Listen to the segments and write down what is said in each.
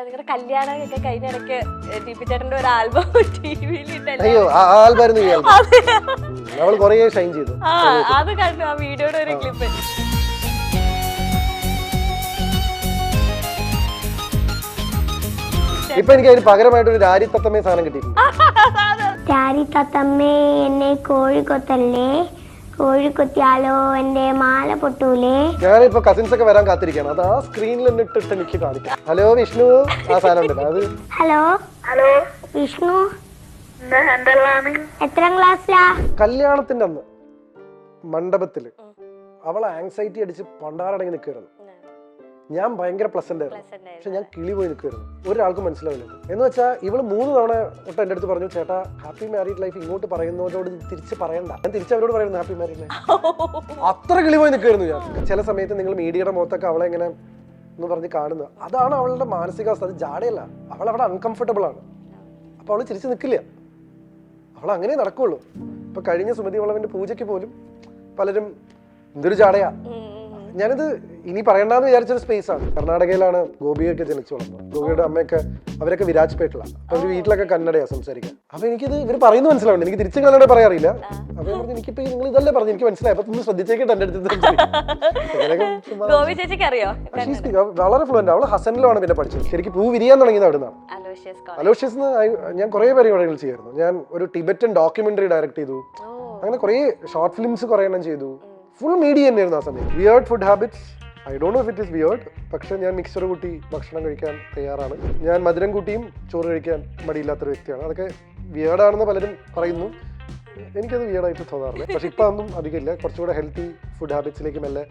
നിങ്ങളുടെ കല്യാണം ഒക്കെ കഴിഞ്ഞ ഇടയ്ക്ക് ടിപി ചേട്ടന്റെ ഒരു ആൽബം ടിവിയിൽ അയ്യോ ഷൈൻ ചെയ്തു. അത് കണ്ടു, ആ വീഡിയോയുടെ ഒരു ക്ലിപ്പ്. ഇപ്പൊ എനിക്ക് അതിന് പകരമായിട്ട് ഒരു രാരി തത്തമ്മേ സാധനം കിട്ടിയിട്ടുണ്ട്. രാരി തത്തമ്മേ എന്നെ കോഴി കൊത്തല്ലേ, കോഴി കൊത്തിയാലോ എന്റെ മാല പൊട്ടൂലേ. ഞാനിപ്പോ കസിൻസ് ഒക്കെ വരാൻ കാത്തിരിക്കാണ്. അത് ആ സ്ക്രീനിൽ ഇട്ടിട്ട് എനിക്ക് കാണിക്കാം. ഹലോ വിഷ്ണു, ആ സാധനം ഉണ്ടല്ലോ അത്. ഹലോ ഹലോ വിഷ്ണു, എത്രാം ക്ലാസ്സിലാ? കല്യാണത്തിന്റെ അന്ന് മണ്ഡപത്തില് അവളെ ആങ്സൈറ്റി അടിച്ച് പണ്ടാറടങ്ങി നിൽക്കുവായിരുന്നു. ഞാൻ ഭയങ്കര പ്ലസന്റ് ആയിരുന്നു, പക്ഷെ ഞാൻ കിളി പോയി നിൽക്കുമായിരുന്നു. ഒരാൾക്കും മനസ്സിലാവില്ല. എന്ന് വെച്ചാൽ ഇവള് 3 തവണ തൊട്ട് എന്റെ അടുത്ത് പറഞ്ഞു, ചേട്ടാ ഹാപ്പി മാരീഡ് ലൈഫ് ഇങ്ങോട്ട് പറയുന്നവരോട് തിരിച്ച് പറയണ്ട. ഞാൻ തിരിച്ച് അവരോട് പറയുന്നു ഹാപ്പി മാരീഡ് ലൈഫ്. അത്ര കിളി പോയി നിൽക്കുമായിരുന്നു ഞാൻ. ചില സമയത്ത് നിങ്ങൾ മീഡിയയുടെ മുഖത്തൊക്കെ അവളെ എങ്ങനെ എന്ന് പറഞ്ഞ് കാണുന്നത്, അതാണ് അവളുടെ മാനസികാവസ്ഥ. അത് ജാടയല്ല, അവൾ അവിടെ അൺകംഫർട്ടബിൾ ആണ്. അപ്പൊ അവള് ചിരിച്ച് നിൽക്കില്ല, അവൾ അങ്ങനെ നടക്കുള്ളൂ. ഇപ്പൊ കഴിഞ്ഞ സുമതി വളവിന്റെ പൂജയ്ക്ക് പോലും പലരും എന്തൊരു ജാടയാ. ഞാനിത് ഇനി പറയണ്ടെന്ന് വിചാരിച്ചൊരു സ്പേസ് ആണ്. കർണാടകയിലാണ് ഗോപിയൊക്കെ ജനിച്ചു വളർന്നത്. ഗോപിയുടെ അമ്മയൊക്കെ അവരൊക്കെ വിരാജ്പേട്ടിലാണ്. അപ്പൊ അവര് വീട്ടിലൊക്കെ കന്നഡയാ സംസാരിക്കാൻ. അപ്പൊ എനിക്കിത് ഇവർ പറയുന്നത് മനസ്സിലാവുണ്ട്, എനിക്ക് തിരിച്ചു കന്നഡ പറയാറില്ല. അപ്പൊ ഞാൻ പറഞ്ഞു എനിക്കിപ്പോ നിങ്ങൾ ഇതല്ലേ പറഞ്ഞു, എനിക്ക് മനസ്സിലായി. അപ്പൊ ഒന്ന് ശ്രദ്ധിച്ചേക്കിട്ട് എന്റെ അടുത്ത് വളരെ ഫ്ലുവന്റ്. അവള് ഹസനിലാണ് പിന്നെ പഠിച്ചത്. ശരിക്കും പൂ വിരിയാൻ തുടങ്ങിയത് അവിടെ നിന്നാണ്. അലോഷ്യസ് ഞാൻ കുറെ പരിപാടികൾ ചെയ്യായിരുന്നു. ഞാൻ ഒരു ടിബറ്റൻ ഡോക്യുമെന്ററി ഡയറക്ട് ചെയ്തു. അങ്ങനെ കുറെ ഷോർട്ട് ഫിലിംസ് കുറെ എണ്ണം ചെയ്തു. ഫുൾ മീഡിയ തന്നെയായിരുന്നു ആ സമയത്ത്. Weird food habits, I don't know if it is weird. പക്ഷെ ഞാൻ മിക്സർ കൂട്ടി ഭക്ഷണം കഴിക്കാൻ തയ്യാറാണ്. ഞാൻ മധുരം കൂട്ടിയും ചോറ് കഴിക്കാൻ മടിയില്ലാത്തൊരു വ്യക്തിയാണ്. അതൊക്കെ വിയേർഡാണെന്ന് പലരും പറയുന്നു, എനിക്കത് വിയേർഡായിട്ട് തോന്നാറില്ല. പക്ഷെ ഇപ്പം ഒന്നും അധികമില്ല. കുറച്ചുകൂടെ ഹെൽത്തി ഫുഡ് ഹാബിറ്റ്സിലേക്ക് മെല്ലെ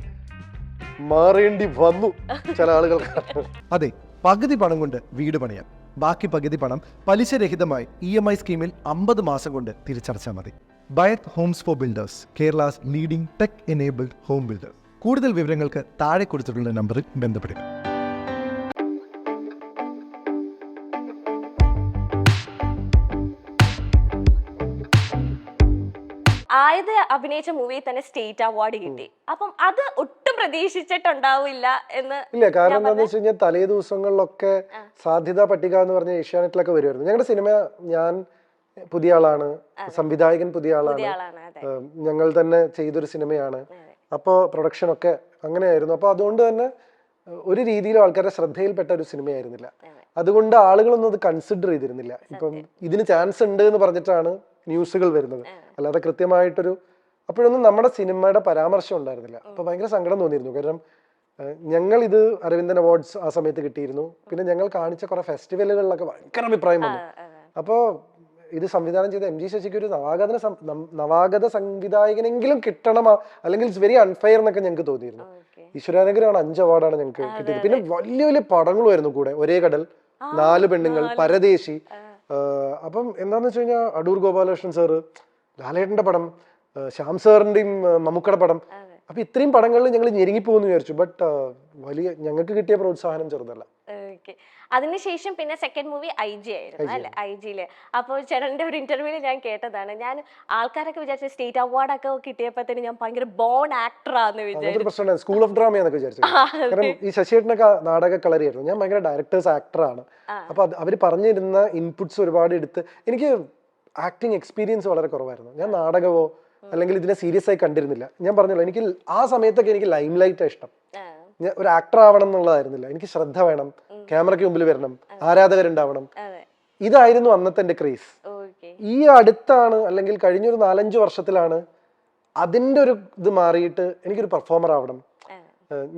മാറേണ്ടി വന്നു ചില ആളുകൾക്ക്. അതെ, പകുതി പണം കൊണ്ട് വീട് പണിയാം, ബാക്കി പകുതി പണം പലിശരഹിതമായി EMI സ്കീമിൽ 50 മാസം കൊണ്ട് തിരിച്ചടച്ചാൽ മതി. Bayath homes for builders, Kerala's leading tech enabled home builder. കൂടുതൽ വിവരങ്ങൾക്ക് താഴെ കൊടുത്തിട്ടുള്ള നമ്പറിൽ ബന്ധപ്പെടുക. ആയത് അഭിനയിച്ച മൂവിയിൽ തന്നെ സ്റ്റേറ്റ് അവാർഡ് കിട്ടി. അപ്പം അത് ഒട്ടും പ്രതീക്ഷിച്ചിട്ടുണ്ടാവില്ല എന്ന്. ഇല്ല, കാരണം എന്താണെന്ന് വെച്ച് കഴിഞ്ഞാൽ തലേ ദിവസങ്ങളിലൊക്കെ സാധ്യതാ പട്ടിക എന്ന് പറഞ്ഞ ഏഷ്യാനെറ്റിലൊക്കെ വരുമായിരുന്നു. ഞങ്ങളുടെ സിനിമ, ഞാൻ പുതിയ ആളാണ്, സംവിധായകൻ പുതിയ ആളാണ്, ഞങ്ങൾ തന്നെ ചെയ്തൊരു സിനിമയാണ്. അപ്പോൾ പ്രൊഡക്ഷൻ ഒക്കെ അങ്ങനെയായിരുന്നു. അപ്പോൾ അതുകൊണ്ട് തന്നെ ഒരു രീതിയിലും ആൾക്കാരുടെ ശ്രദ്ധയിൽപ്പെട്ട ഒരു സിനിമയായിരുന്നില്ല. അതുകൊണ്ട് ആളുകളൊന്നും അത് കൺസിഡർ ചെയ്തിരുന്നില്ല. ഇപ്പം ഇതിന് ചാൻസ് ഉണ്ട് എന്ന് പറഞ്ഞിട്ടാണ് ന്യൂസുകൾ വരുന്നത്, അല്ലാതെ കൃത്യമായിട്ടൊരു അപ്പോഴൊന്നും നമ്മുടെ സിനിമയുടെ പരാമർശം ഉണ്ടായിരുന്നില്ല. അപ്പൊ ഭയങ്കര സങ്കടം തോന്നിയിരുന്നു. കാരണം ഞങ്ങൾ ഇത് അരവിന്ദൻ അവാർഡ്സ് ആ സമയത്ത് കിട്ടിയിരുന്നു. പിന്നെ ഞങ്ങൾ കാണിച്ച കുറെ ഫെസ്റ്റിവലുകളിലൊക്കെ ഭയങ്കര അഭിപ്രായം വന്നു. അപ്പോൾ ഇത് സംവിധാനം ചെയ്ത MG ശശിക്ക് ഒരു നവാഗത സംവിധായകനെങ്കിലും കിട്ടണം, അല്ലെങ്കിൽ ഇറ്റ്സ് വെരി അൺഫെയർ എന്നൊക്കെ ഞങ്ങൾക്ക് തോന്നിയിരുന്നു. ഈശ്വരാനുഗ്രഹമാണ് 5 അവാർഡാണ് ഞങ്ങൾക്ക് കിട്ടിയത്. പിന്നെ വലിയ വലിയ പടങ്ങളുമായിരുന്നു കൂടെ. ഒരേ കടൽ, 4 പെണ്ണുങ്ങൾ, പരദേശി. അപ്പം എന്താന്ന് വെച്ച് കഴിഞ്ഞാൽ അടൂർ ഗോപാലകൃഷ്ണൻ സാറ്, ലാലേട്ടന്റെ പടം, ശ്യാം സാറിന്റെയും മമ്മൂക്കയുടെ പടം. അപ്പൊ ഇത്രയും പടങ്ങളിൽ ഞങ്ങൾ ഞെരുങ്ങിപ്പോകുന്നു വിചാരിച്ചു. ബട്ട് വലിയ ഞങ്ങൾക്ക് കിട്ടിയ പ്രോത്സാഹനം ചെറുതല്ല. അതിനുശേഷം പിന്നെ സെക്കൻഡ് മൂവി IG ആയിരുന്നു അല്ലെ? IG-ല് അപ്പോൾ ചേട്ടന്റെ ഒരു ഇന്റർവ്യൂവിൽ ഞാൻ കേട്ടതാണ്, ഞാൻ ആൾക്കാരൊക്കെ വിചാരിച്ച സ്റ്റേറ്റ് അവാർഡൊക്കെ കിട്ടിയപ്പോഴത്തേന് ഞാൻ ഭയങ്കര ബോൺ ആക്ടറാന്ന് വിചാരിച്ചു. സ്കൂൾ ഓഫ് ഡ്രാമ എന്നൊക്കെ വിചാരിച്ചു. കാരണം ഈ ശശിയേട്ടനൊക്കെ നാടക കളരിയായിരുന്നു, ഞാൻ ഭയങ്കര ഡയറക്ടേഴ്സ് ആക്ടറാണ്. അപ്പൊ അവര് പറഞ്ഞിരുന്ന ഇൻപുട്സ് ഒരുപാട് എടുത്ത്, എനിക്ക് ആക്ടിങ് എക്സ്പീരിയൻസ് വളരെ കുറവായിരുന്നു. ഞാൻ നാടകമോ അല്ലെങ്കിൽ ഇതിനെ സീരിയസ് ആയി കണ്ടിരുന്നില്ല. ഞാൻ പറഞ്ഞല്ലോ, എനിക്ക് ആ സമയത്തൊക്കെ എനിക്ക് ലൈം ലൈറ്റാണ് ഇഷ്ടം. ഞാൻ ഒരു ആക്ടർ ആവണം എന്നുള്ളതായിരുന്നില്ല. എനിക്ക് ശ്രദ്ധ വേണം, ക്യാമറയ്ക്ക് മുമ്പിൽ വരണം, ആരാധകരുണ്ടാവണം. ഇതായിരുന്നു അന്നത്തെ എന്റെ ക്രേസ്. ഈ അടുത്താണ്, അല്ലെങ്കിൽ കഴിഞ്ഞൊരു 4-5 വർഷത്തിലാണ് അതിന്റെ ഒരു ഇത് മാറിയിട്ട് എനിക്കൊരു പെർഫോമർ ആവണം,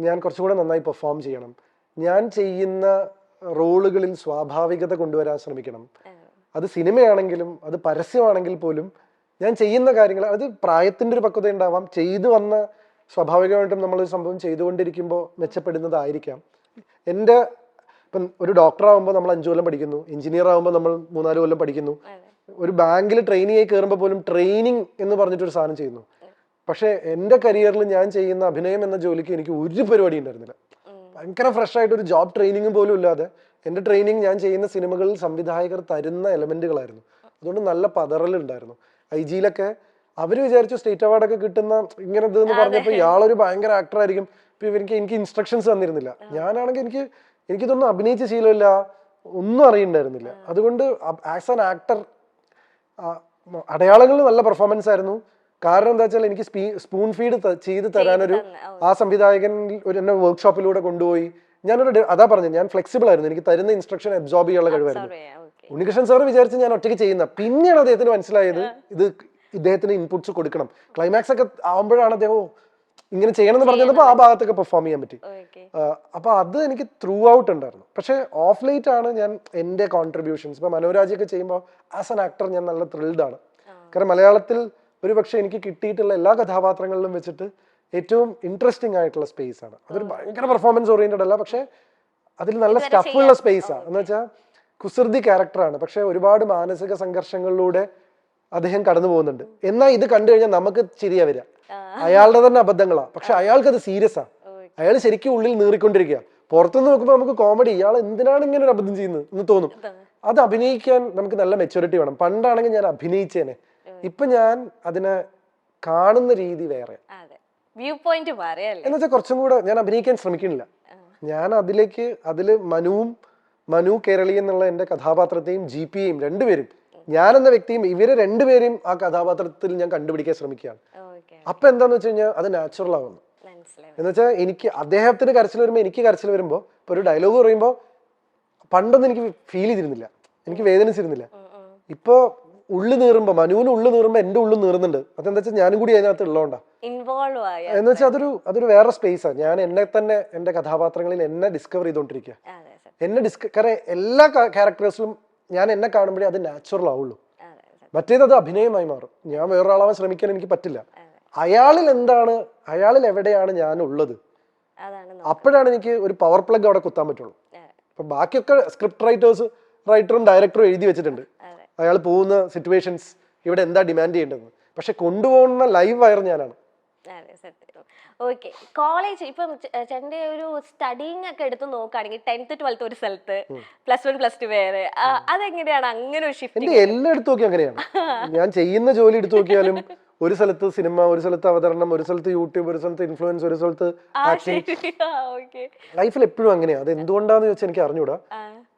ഞാൻ കുറച്ചുകൂടെ നന്നായി പെർഫോം ചെയ്യണം, ഞാൻ ചെയ്യുന്ന റോളുകളിൽ സ്വാഭാവികത കൊണ്ടുവരാൻ ശ്രമിക്കണം. അത് സിനിമയാണെങ്കിലും അത് പരസ്യമാണെങ്കിൽ പോലും ഞാൻ ചെയ്യുന്ന കാര്യങ്ങൾ, അത് പ്രായത്തിന്റെ ഒരു പക്വത ഉണ്ടാവാം, ചെയ്തു വന്ന സ്വാഭാവികമായിട്ടും നമ്മളൊരു സംഭവം ചെയ്തുകൊണ്ടിരിക്കുമ്പോൾ മെച്ചപ്പെടുന്നതായിരിക്കാം. എൻ്റെ ഇപ്പം ഒരു ഡോക്ടർ ആകുമ്പോൾ നമ്മൾ 5 കൊല്ലം പഠിക്കുന്നു, എഞ്ചിനീയർ ആകുമ്പോൾ നമ്മൾ 3-4 കൊല്ലം പഠിക്കുന്നു, ഒരു ബാങ്കിൽ ട്രെയിനിങ് ആയി കയറുമ്പോൾ പോലും ട്രെയിനിങ് എന്ന് പറഞ്ഞിട്ടൊരു സാധനം ചെയ്യുന്നു. പക്ഷെ എൻ്റെ കരിയറിൽ ഞാൻ ചെയ്യുന്ന അഭിനയം എന്ന ജോലിക്ക് എനിക്ക് ഒരു പരിപാടി ഉണ്ടായിരുന്നില്ല. ഭയങ്കര ഫ്രഷ് ആയിട്ട് ഒരു ജോബ് ട്രെയിനിങ് പോലും ഇല്ലാതെ എൻ്റെ ട്രെയിനിങ് ഞാൻ ചെയ്യുന്ന സിനിമകളിൽ സംവിധായകർ തരുന്ന എലമെന്റുകളായിരുന്നു. അതുകൊണ്ട് നല്ല പതറലുണ്ടായിരുന്നു. IG-ലൊക്കെ അവര് വിചാരിച്ചു സ്റ്റേറ്റ് അവാർഡൊക്കെ കിട്ടുന്ന ഇങ്ങനെ ഇതെന്ന് പറഞ്ഞപ്പോൾ ഇയാളൊരു ഭയങ്കര ആക്ടർ ആയിരിക്കും. ഇപ്പൊ എനിക്ക് ഇൻസ്ട്രക്ഷൻസ് തന്നിരുന്നില്ല. ഞാനാണെങ്കിൽ എനിക്കിതൊന്നും അഭിനയിച്ച ശീലമില്ല, ഒന്നും അറിയണ്ടായിരുന്നില്ല. അതുകൊണ്ട് ആസ് ആൻ ആക്ടർ അടയാളങ്ങളിൽ നല്ല പെർഫോമൻസ് ആയിരുന്നു. കാരണം എന്താ വെച്ചാൽ എനിക്ക് സ്പൂൺ ഫീഡ് ചെയ്ത് തരാനൊരു ആ സംവിധായകൻ എന്നെ വർക്ക്ഷോപ്പിലൂടെ കൊണ്ടുപോയി. അതാ പറഞ്ഞു, ഞാൻ ഫ്ലെക്സിബിൾ ആയിരുന്നു. എനിക്ക് തരുന്ന ഇൻസ്ട്രക്ഷൻ അബ്സോർബ് ചെയ്യാനുള്ള കഴിവായിരുന്നു. ഉണ്ണികൃഷ്ണൻ സാറ് വിചാരിച്ച് ഞാൻ ഒറ്റയ്ക്ക് ചെയ്യുന്ന. പിന്നെയാണ് അദ്ദേഹത്തിന് മനസ്സിലായത് ഇത് ഇദ്ദേഹത്തിന് ഇൻപുട്സ് കൊടുക്കണം. ക്ലൈമാക്സ് ഒക്കെ ആവുമ്പോഴാണ് അദ്ദേഹം ഇങ്ങനെ ചെയ്യണം എന്ന് പറഞ്ഞപ്പോൾ ആ ഭാഗത്തൊക്കെ പെർഫോം ചെയ്യാൻ പറ്റി. അപ്പൊ അത് എനിക്ക് ത്രൂ ഔട്ട് ഉണ്ടായിരുന്നു. പക്ഷെ ഓഫ് ലൈറ്റ് ആണ് ഞാൻ എന്റെ കോൺട്രിബ്യൂഷൻസ് ഇപ്പൊ മനോരാജൊക്കെ ചെയ്യുമ്പോൾ ആസ് ആൻ ആക്ടർ ഞാൻ നല്ല ത്രിൽഡ് ആണ്. കാരണം മലയാളത്തിൽ ഒരു പക്ഷെ എനിക്ക് കിട്ടിയിട്ടുള്ള എല്ലാ കഥാപാത്രങ്ങളിലും വെച്ചിട്ട് ഏറ്റവും ഇൻട്രസ്റ്റിംഗ് ആയിട്ടുള്ള സ്പേസ് ആണ്. അതൊരു ഭയങ്കര പെർഫോമൻസ് ഓറിയന്റഡ് അല്ല, പക്ഷെ അതിൽ നല്ല സ്റ്റഫുള്ള സ്പേസാണ്. എന്ന് വെച്ചാൽ കുസൃതി ക്യാരക്ടറാണ്, പക്ഷെ ഒരുപാട് മാനസിക സംഘർഷങ്ങളിലൂടെ അദ്ദേഹം കടന്നു പോകുന്നുണ്ട്. എന്നാൽ ഇത് കണ്ടു കഴിഞ്ഞാൽ നമുക്ക് ചിരിയാ വരിക. അയാളുടെ തന്നെ അബദ്ധങ്ങളാ, പക്ഷെ അയാൾക്ക് അത് സീരിയസ് ആ. അയാൾ ശരിക്കും ഉള്ളിൽ നീറിക്കൊണ്ടിരിക്കുക. പുറത്തുനിന്ന് നോക്കുമ്പോൾ നമുക്ക് കോമഡി, ഇയാൾ എന്തിനാണ് ഇങ്ങനെ ഒരു അബദ്ധം ചെയ്യുന്നത് എന്ന് തോന്നും. അത് അഭിനയിക്കാൻ നമുക്ക് നല്ല മെച്ചൂരിറ്റി വേണം. പണ്ടാണെങ്കിൽ ഞാൻ അഭിനയിച്ചേനെ, ഇപ്പൊ ഞാൻ അതിനെ കാണുന്ന രീതി വേറെ. എന്നുവെച്ചാൽ കുറച്ചും കൂടെ ഞാൻ അഭിനയിക്കാൻ ശ്രമിക്കുന്നില്ല. ഞാൻ അതില് മനു കേരളി എന്നുള്ള എന്റെ കഥാപാത്രത്തെയും GPയെയും രണ്ടുപേരും, ഞാൻ എന്ന വ്യക്തിയും ഇവരെ രണ്ടുപേരെയും ആ കഥാപാത്രത്തിൽ ഞാൻ കണ്ടുപിടിക്കാൻ ശ്രമിക്കുകയാണ്. അപ്പൊ എന്താന്ന് വെച്ച് കഴിഞ്ഞാൽ അത് നാച്ചുറൽ ആവുന്നു. എന്ന് വെച്ചാൽ എനിക്ക് അദ്ദേഹത്തിന് കരച്ചിൽ വരുമ്പോൾ എനിക്ക് കരച്ചിൽ വരുമ്പോൾ ഇപ്പൊ ഒരു ഡയലോഗ് പറയുമ്പോൾ പണ്ടൊന്നും എനിക്ക് ഫീൽ ചെയ്തിരുന്നില്ല, എനിക്ക് വേദനിച്ചിരുന്നില്ല. ഇപ്പൊ ഉള്ളു നീറുമ്പോ, മനുവിന് ഉള്ളു നീറുമ്പോ എന്റെ ഉള്ളു നീറുന്നുണ്ട്. അതെന്താ വെച്ചാൽ ഞാനും കൂടി അതിനകത്ത് ഉള്ളതുകൊണ്ടാ. എന്ന് വെച്ചാൽ അതൊരു വേറെ സ്പേസാ. ഞാൻ എന്നെ തന്നെ എന്റെ കഥാപാത്രങ്ങളിൽ എന്നെ ഡിസ്കവർ ചെയ്തോണ്ടിരിക്കുക. കാരണം എല്ലാ ക്യാരക്ടേഴ്സിലും ഞാൻ എന്നെ കാണുമ്പോഴേ അത് നാച്ചുറൽ ആവുള്ളൂ. മറ്റേത് അത് അഭിനയമായി മാറും. ഞാൻ വേറൊരാളാവാൻ ശ്രമിക്കാൻ എനിക്ക് പറ്റില്ല. അയാളിൽ എന്താണ്, അയാളിൽ എവിടെയാണ് ഞാൻ ഉള്ളത്, അപ്പോഴാണ് എനിക്ക് ഒരു പവർ പ്ലഗ് അവിടെ കുത്താൻ പറ്റുള്ളൂ. അപ്പൊ ബാക്കിയൊക്കെ സ്ക്രിപ്റ്റ് റൈറ്ററും ഡയറക്ടറും എഴുതി വെച്ചിട്ടുണ്ട്. അയാൾ പോകുന്ന സിറ്റുവേഷൻസ് ഇവിടെ എന്താ ഡിമാൻഡ് ചെയ്യേണ്ടത്, പക്ഷെ കൊണ്ടുപോകുന്ന ലൈവ് വയർ ഞാനാണ്. ഓക്കെ, കോളേജ് ഇപ്പം ചേട്ടന്റെ ഒരു സ്റ്റഡിങ് ഒക്കെ എടുത്ത് നോക്കുകയാണെങ്കിൽ 10th 12th ഒരു സ്ഥലത്ത്, +1 +2 വേറെ, അതെങ്ങനെയാണ് അങ്ങനെ ഒരു ഷിഫ്റ്റ്? എന്റെ എല്ലാം എടുത്തു നോക്കി അങ്ങനെയാണ്. ഞാൻ ചെയ്യുന്ന ജോലി എടുത്തു നോക്കിയാലും ഒരു സ്ഥലത്ത് സിനിമ, ഒരു സ്ഥലത്ത് അവതരണം, ഒരു സ്ഥലത്ത് യൂട്യൂബ്, ഒരു സ്ഥലത്ത് ഇൻഫ്ലുവൻസ്, ഒരു സ്ഥലത്ത് ലൈഫിൽ എപ്പോഴും അങ്ങനെയാ. അത് എന്തുകൊണ്ടാന്ന് ചോദിച്ചാൽ എനിക്ക് അറിഞ്ഞൂടാ.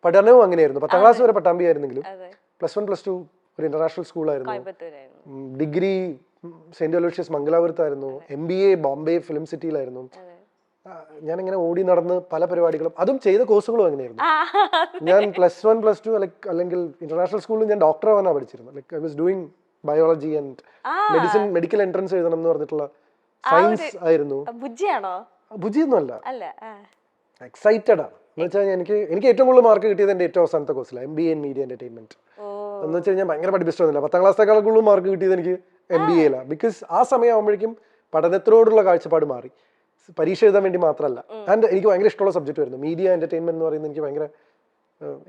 പഠനവും അങ്ങനെയായിരുന്നു. 10th ക്ലാസ് വരെ പട്ടാമ്പി ആയിരുന്നെങ്കിലും +1 +2 ഒരു ഇന്റർനാഷണൽ സ്കൂളായിരുന്നു. ഡിഗ്രി സെന്റ് അലോഷ്യസ് മംഗലാപുരത്തായിരുന്നു. MBA ബോംബെ ഫിലിം സിറ്റിയിലായിരുന്നു. ഞാനിങ്ങനെ ഓടി നടന്ന് പല പരിപാടികളും, അതും ചെയ്ത കോഴ്സുകളും അങ്ങനെയായിരുന്നു. ഞാൻ +1 +2 അല്ലെങ്കിൽ ഇന്റർനാഷണൽ സ്കൂളിൽ ഞാൻ ഡോക്ടർ ആവാനാണ് പഠിച്ചിരുന്നത്. Like I was doing biology and medical entrance എഴുതണം എന്ന് പറഞ്ഞിട്ടുള്ള സയൻസ് ആയിരുന്നു. ബുജിയൊന്നും അല്ല, എക്സൈറ്റഡ് ആണ്. എന്ന് വെച്ചാൽ എനിക്ക് ഏറ്റവും കൂടുതൽ മാർക്ക് കിട്ടിയത് എന്റെ ഏറ്റവും അവസാനത്തെ കോഴ്സിലാണ്, MBA ഇൻ മീഡിയ എന്റർടൈൻമെന്റ്. എന്ന് വെച്ച് കഴിഞ്ഞാൽ ഭയങ്കര പഠിപ്പിച്ചിട്ടൊന്നുമില്ല. 10th ക്ലാസ്സിനേക്കാൾ കൂടുതൽ മാർക്ക് കിട്ടിയത് എനിക്ക് MBA-ലാണ്. ബിക്കോസ് ആ സമയം ആകുമ്പോഴേക്കും പഠനത്തിനോടുള്ള കാഴ്ചപ്പാട് മാറി. പരീക്ഷ എഴുതാൻ വേണ്ടി മാത്രമല്ല. ആൻഡ് എനിക്ക് ഭയങ്കര ഇഷ്ടമുള്ള സബ്ജക്റ്റ് ആയിരുന്നു മീഡിയ എന്റർടൈൻമെന്റ് എന്ന് പറയുന്നത്. എനിക്ക് ഭയങ്കര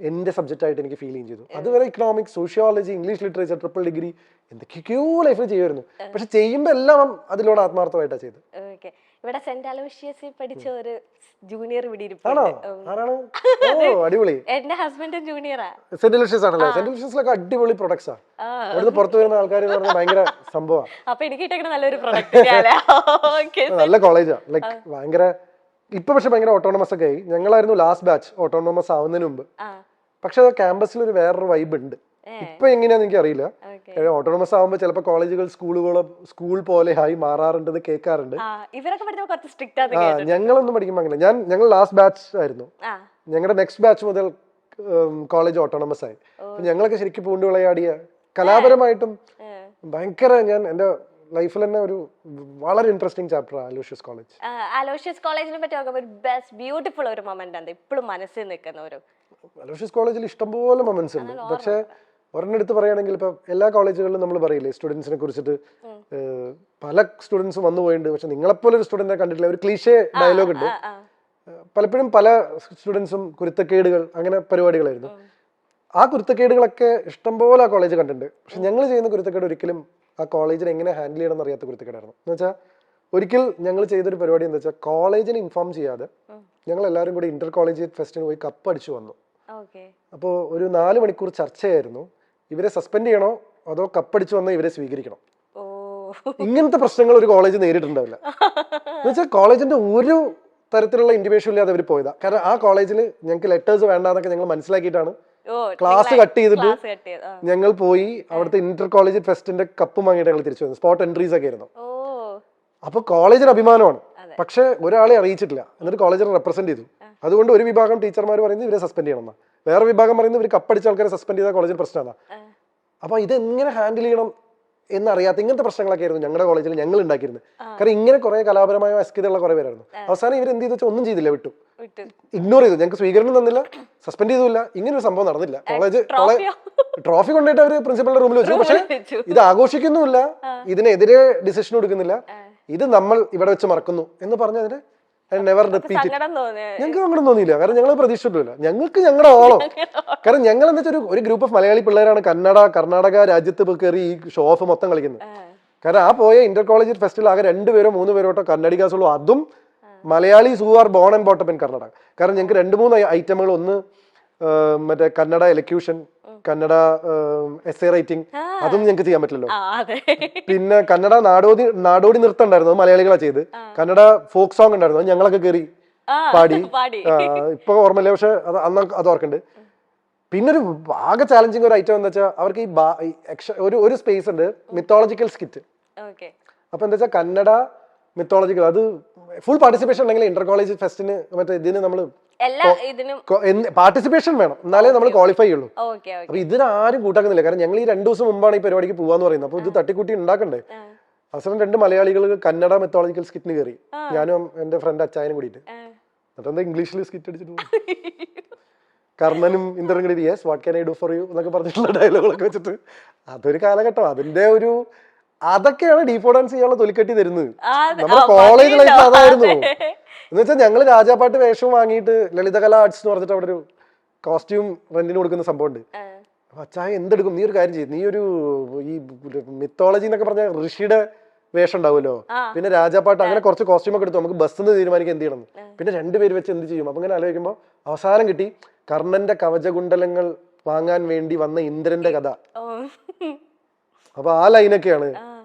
എന്റെ സബ്ജക്റ്റ് ആയിട്ട് എനിക്ക് ഫീൽ ചെയ്തു. അതുവരെ economics, sociology, English literature, triple degree എന്തൊക്കെയോ ലൈഫിൽ ചെയ്യുമായിരുന്നു. പക്ഷെ ചെയ്യുമ്പോൾ എല്ലാം അതിലൂടെ ആത്മാർത്ഥമായിട്ടാണ് ചെയ്തത്. ഇവിടെ സെന്റ് അലോഷ്യസിൽ പഠിച്ച ഒരു ജൂനിയർ അടിപൊളി. എന്റെ ഹസ്ബൻഡ് ജൂനിയറാ. സെന്റ് അലോഷ്യസ് ആണല്ലേ? സെന്റ് അലോഷ്യസിലൊക്കെ അടിപൊളി പ്രൊഡക്ട്സാ. അവിടുന്ന് പുറത്തു വരുന്ന ആൾക്കാർ എന്ന് പറഞ്ഞാൽ ഭയങ്കര സംഭവം. അപ്പൊ എനിക്ക് നല്ലൊരു പ്രൊഡക്റ്റ് നല്ല കോളേജാ. ലൈക്ക് ഭയങ്കര ഇപ്പൊ പക്ഷെ ഭയങ്കര ഓട്ടോണമസ് ഒക്കെ ആയി. ഞങ്ങളായിരുന്നു ലാസ്റ്റ് ബാച്ച് ഓട്ടോണമസ് ആവുന്നതിന് മുമ്പ്. പക്ഷെ ക്യാമ്പസിൽ ഒരു വേറൊരു വൈബ് ഉണ്ട്. ഇപ്പൊ എങ്ങനെയാന്ന് എനിക്ക് അറിയില്ല. ഓട്ടോണമസ് ആവുമ്പോ ചിലപ്പോ കോളേജുകൾ സ്കൂൾ പോലെ ആയി മാറാറുണ്ടെന്ന് കേൾക്കാറുണ്ട്. ഞങ്ങളൊന്നും പഠിക്കുമ്പോ അങ്ങനെ ഞങ്ങൾ ലാസ്റ്റ് ബാച്ച് ആയിരുന്നു. ഞങ്ങളുടെ നെക്സ്റ്റ് ബാച്ച് മുതൽ കോളേജ് ഓട്ടോണമസ് ആയി. ഞങ്ങളൊക്കെ ശരിക്കും പൂണ്ട് വിളയാടിയ കലാപരമായിട്ടും ഭയങ്കര, ഞാൻ എന്റെ ലൈഫിൽ തന്നെ ഒരു വളരെ interesting chapter Aloysius college. Aloysius കോളേജിനെ പറ്റി ഒരു ബെസ്റ്റ് ബ്യൂട്ടിഫുൾ ഒരു മൊമെന്റ് ആണ് ഇപ്പോഴും മനസ്സിൽ നിൽക്കുന്ന ഒരു. അലോഷ്യസ് കോളേജിൽ ഇഷ്ടംപോലെ മൊമെന്റ്സ് ഉണ്ട്. പക്ഷെ ഒരെണ്ണം എടുത്ത് പറയുകയാണെങ്കിൽ ഇപ്പൊ എല്ലാ കോളേജുകളിലും നമ്മൾ പറയില്ലേ സ്റ്റുഡൻസിനെ കുറിച്ചിട്ട്, പല സ്റ്റുഡൻസും വന്നു പോയിട്ടുണ്ട്. പക്ഷെ നിങ്ങളെപ്പോലെ ഒരു സ്റ്റുഡന്റിനെ കണ്ടിട്ടില്ല. ഒരു ക്ലീഷേ ഡയലോഗ് ഉണ്ട്. പലപ്പോഴും പല സ്റ്റുഡൻസും കുരുത്തക്കേടുകൾ അങ്ങനെ പരിപാടികളായിരുന്നു. ആ കുരുത്തക്കേടുകളൊക്കെ ഇഷ്ടംപോലെ ആ കോളേജ് കണ്ടിട്ടുണ്ട്. പക്ഷെ ഞങ്ങൾ ചെയ്യുന്ന കുരുത്തക്കേട് ഒരിക്കലും ആ കോളേജിനെ എങ്ങനെ ഹാൻഡിൽ ചെയ്യണം എന്ന് അറിയാത്ത കുരുത്തക്കേടായിരുന്നു. എന്ന് വെച്ചാൽ ഒരിക്കൽ ഞങ്ങൾ ചെയ്തൊരു പരിപാടി എന്താ വെച്ചാൽ, കോളേജിനെ ഇൻഫോം ചെയ്യാതെ ഞങ്ങൾ എല്ലാവരും കൂടി ഇന്റർ കോളേജിയറ്റ് ഫെസ്റ്റിന് പോയി കപ്പ് അടിച്ചു വന്നു. അപ്പോൾ ഒരു 4 മണിക്കൂർ ചർച്ചയായിരുന്നു. ഇവരെ സസ്പെൻഡ് ചെയ്യണോ അതോ കപ്പടിച്ചു വന്നാൽ ഇവരെ സ്വീകരിക്കണം. ഇങ്ങനത്തെ പ്രശ്നങ്ങൾ ഒരു കോളേജ് നേരിട്ടുണ്ടാവില്ല. എന്ന് വെച്ചാൽ കോളേജിന്റെ ഒരു തരത്തിലുള്ള ഇന്റിമേഷൻ ഇല്ലാതെ അവർ പോയതാ. കാരണം ആ കോളേജിൽ ഞങ്ങൾക്ക് ലെറ്റേഴ്സ് വേണ്ടാന്നൊക്കെ ഞങ്ങൾ മനസ്സിലാക്കിയിട്ടാണ് ഓ, ക്ലാസ് കട്ട് ചെയ്തിട്ട് ക്ലാസ് കട്ട് ചെയ്ത്. ഞങ്ങൾ പോയി അവിടുത്തെ ഇന്റർ കോളേജ് ഫെസ്റ്റിന്റെ കപ്പ് വാങ്ങിയിട്ട് ഞങ്ങൾ തിരിച്ചു വന്നു. സ്പോട്ട് എൻട്രീസ് ഒക്കെ ആയിരുന്നു. ഓ, അപ്പൊ കോളേജിന് അഭിമാനമാണ്. പക്ഷെ ഒരാളെ അറിയിച്ചിട്ടില്ല. എന്നിട്ട് കോളേജിനെ റെപ്രസെന്റ് ചെയ്തു. അതുകൊണ്ട് ഒരു വിഭാഗം ടീച്ചർമാർ പറയുന്നത് ഇവരെ സസ്പെൻഡ് ചെയ്യണം, വേറെ വിഭാഗം പറയുന്നത് ഇവർ കപ്പടിച്ച ആൾക്കാരെ സസ്പെൻഡ് ചെയ്താൽ കോളേജിൽ പ്രശ്നമാണ്. അപ്പൊ ഇത് എങ്ങനെ ഹാൻഡിൽ ചെയ്യണം എന്നറിയാത്ത ഇങ്ങനത്തെ പ്രശ്നങ്ങളൊക്കെ ആയിരുന്നു ഞങ്ങളുടെ കോളേജിൽ ഞങ്ങൾ ഉണ്ടാക്കിയിരുന്നത്. കാരണം ഇങ്ങനെ കുറെ കലാപരമായ അസ്കിതയുള്ള കുറെ പേരായിരുന്നു. അവസാനം ഇവർ എന്ത് ചെയ്തു വെച്ചാൽ ഒന്നും ചെയ്തില്ല, വിട്ടു, ഇഗ്നോർ ചെയ്തു. ഞങ്ങൾക്ക് സ്വീകരണം തന്നില്ല, സസ്പെൻഡ് ചെയ്തില്ല. ഇങ്ങനെ ഒരു സംഭവം നടന്നില്ല. ട്രോഫി കൊണ്ടിട്ട് അവര് പ്രിൻസിപ്പലിന്റെ റൂമിൽ വെച്ചു. പക്ഷെ ഇത് ആഘോഷിക്കുന്നുമില്ല, ഇതിനെതിരെ ഡിസിഷൻ എടുക്കുന്നില്ല. ഇത് നമ്മൾ ഇവിടെ വെച്ച് മറക്കുന്നു എന്ന് പറഞ്ഞതിന് നെവർ റിപ്പീറ്റ്. ഞങ്ങൾക്ക് അങ്ങനെ തോന്നിയില്ല. കാരണം ഞങ്ങൾ പ്രതീക്ഷിച്ചിട്ടില്ല. ഞങ്ങൾക്ക് ഞങ്ങളുടെ ഓളം. കാരണം ഞങ്ങൾ എന്താ വെച്ചാൽ ഒരു ഗ്രൂപ്പ് ഓഫ് മലയാളി പിള്ളേരാണ് കർണാടക രാജ്യത്ത് കയറി ഈ ഷോ ഓഫ് മൊത്തം കളിക്കുന്നത്. കാരണം ആ പോയ ഇന്റർ കോളേജ് ഫെസ്റ്റിൽ ആകെ 2 പേരോ 3 പേരോട്ടോ കന്നഡികാസ് ഉള്ളൂ. അതും Malayalees who are born and brought up in Karnataka. കാരണം ഞങ്ങൾക്ക് 2-3 ഐറ്റമുകൾ, ഒന്ന് മറ്റേ Kannada elocution, Kannada essay writing, അതൊന്നും ഞങ്ങൾക്ക് ചെയ്യാൻ പറ്റില്ലല്ലോ. പിന്നെ കന്നഡ നാടോടി നൃത്തം ഉണ്ടായിരുന്നു, മലയാളികളാ ചെയ്ത്. കന്നഡ ഫോക്ക് സോങ് ഉണ്ടായിരുന്നു, ഞങ്ങളൊക്കെ കയറി പാടി. ഇപ്പൊ ഓർമ്മയില്ല, പക്ഷെ അന്ന് അത് ഓർക്കുന്നുണ്ട്. പിന്നെ ഒരു ആകെ ചാലഞ്ചിങ് ഒരു ഐറ്റം എന്താ വെച്ചാൽ അവർക്ക് ഈ ഒരു സ്പേസ് ഉണ്ട്, മിത്തോളജിക്കൽ സ്കിറ്റ്. അപ്പൊ എന്താ വെച്ചാൽ കന്നഡ മിത്തോളജിക്കൽ, അത് ഫുൾ പാർട്ടിസിപ്പേഷൻ ഉണ്ടെങ്കിൽ ഇന്റർ കോളേജ് ഫെസ്റ്റിന് മറ്റേ ഇതിന് നമ്മൾ പാർട്ടിസിപ്പേഷൻ വേണം, എന്നാലേ നമ്മൾ ക്വാളിഫൈ ചെയ്യുള്ളൂ. അപ്പൊ ഇതിനാരും കൂട്ടാക്കുന്നില്ല. കാരണം ഞങ്ങൾ ഈ 2 ദിവസം മുമ്പാണ് ഈ പരിപാടിക്ക് പോവാന്ന് പറയുന്നത്. അപ്പൊ ഇത് തട്ടിക്കൂട്ടി ഉണ്ടാക്കണ്ടേ. അവസാനം 2 മലയാളികൾ കന്നഡ മെത്തോളജിക്കൽ സ്കിറ്റിന് കയറി, ഞാനും എന്റെ ഫ്രണ്ട് അച്ചായനും കൂടിയിട്ട്. എന്നിട്ടെന്താ ഇംഗ്ലീഷിൽ സ്കിറ്റ് അടിച്ചിട്ട് പോകും. കർണനും ഇന്ദ്രനും കൂടി yes what can I do for you എന്നൊക്കെ പറഞ്ഞിട്ടുള്ള ഡയലോഗുകളൊക്കെ വെച്ചിട്ട് അതൊരു കാലഘട്ടം. അതിന്റെ അതൊക്കെയാണ് ഡീഫോ ഡാൻസ് ചെയ്യാനുള്ള തൊലിക്കെട്ടി തരുന്നത്. നമ്മുടെ കോളേജ് ലൈഫ് അതായിരുന്നു. എന്ന് വെച്ചാൽ ഞങ്ങൾ രാജാപ്പാട്ട് വേഷവും വാങ്ങിയിട്ട് ലളിതകല ആർട്സ് എന്ന് പറഞ്ഞിട്ട് അവിടെ ഒരു കോസ്റ്റ്യൂം റെന്റിന് കൊടുക്കുന്ന സംഭവമുണ്ട്. അപ്പൊ അച്ചായ എന്തെടുക്കും, നീ ഒരു കാര്യം ചെയ്യും, നീ ഈ മിത്തോളജി എന്നൊക്കെ പറഞ്ഞ ഋഷിയുടെ വേഷം ഉണ്ടാവുമല്ലോ, പിന്നെ രാജാപ്പാട്ട്, അങ്ങനെ കുറച്ച് കോസ്റ്റ്യൂം ഒക്കെ എടുത്തു. നമുക്ക് ബസ്സിൽ നിന്ന് തീരുമാനിക്കാൻ എന്ത് ചെയ്യണം, പിന്നെ 2 പേര് വെച്ച് എന്ത് ചെയ്യും. അപ്പൊ ഇങ്ങനെ ആലോചിക്കുമ്പോൾ അവസാനം കിട്ടി കർണന്റെ കവചകുണ്ടലങ്ങൾ വാങ്ങാൻ വേണ്ടി വന്ന ഇന്ദ്രന്റെ കഥ. അപ്പൊ ആ ലൈനൊക്കെയാണ്.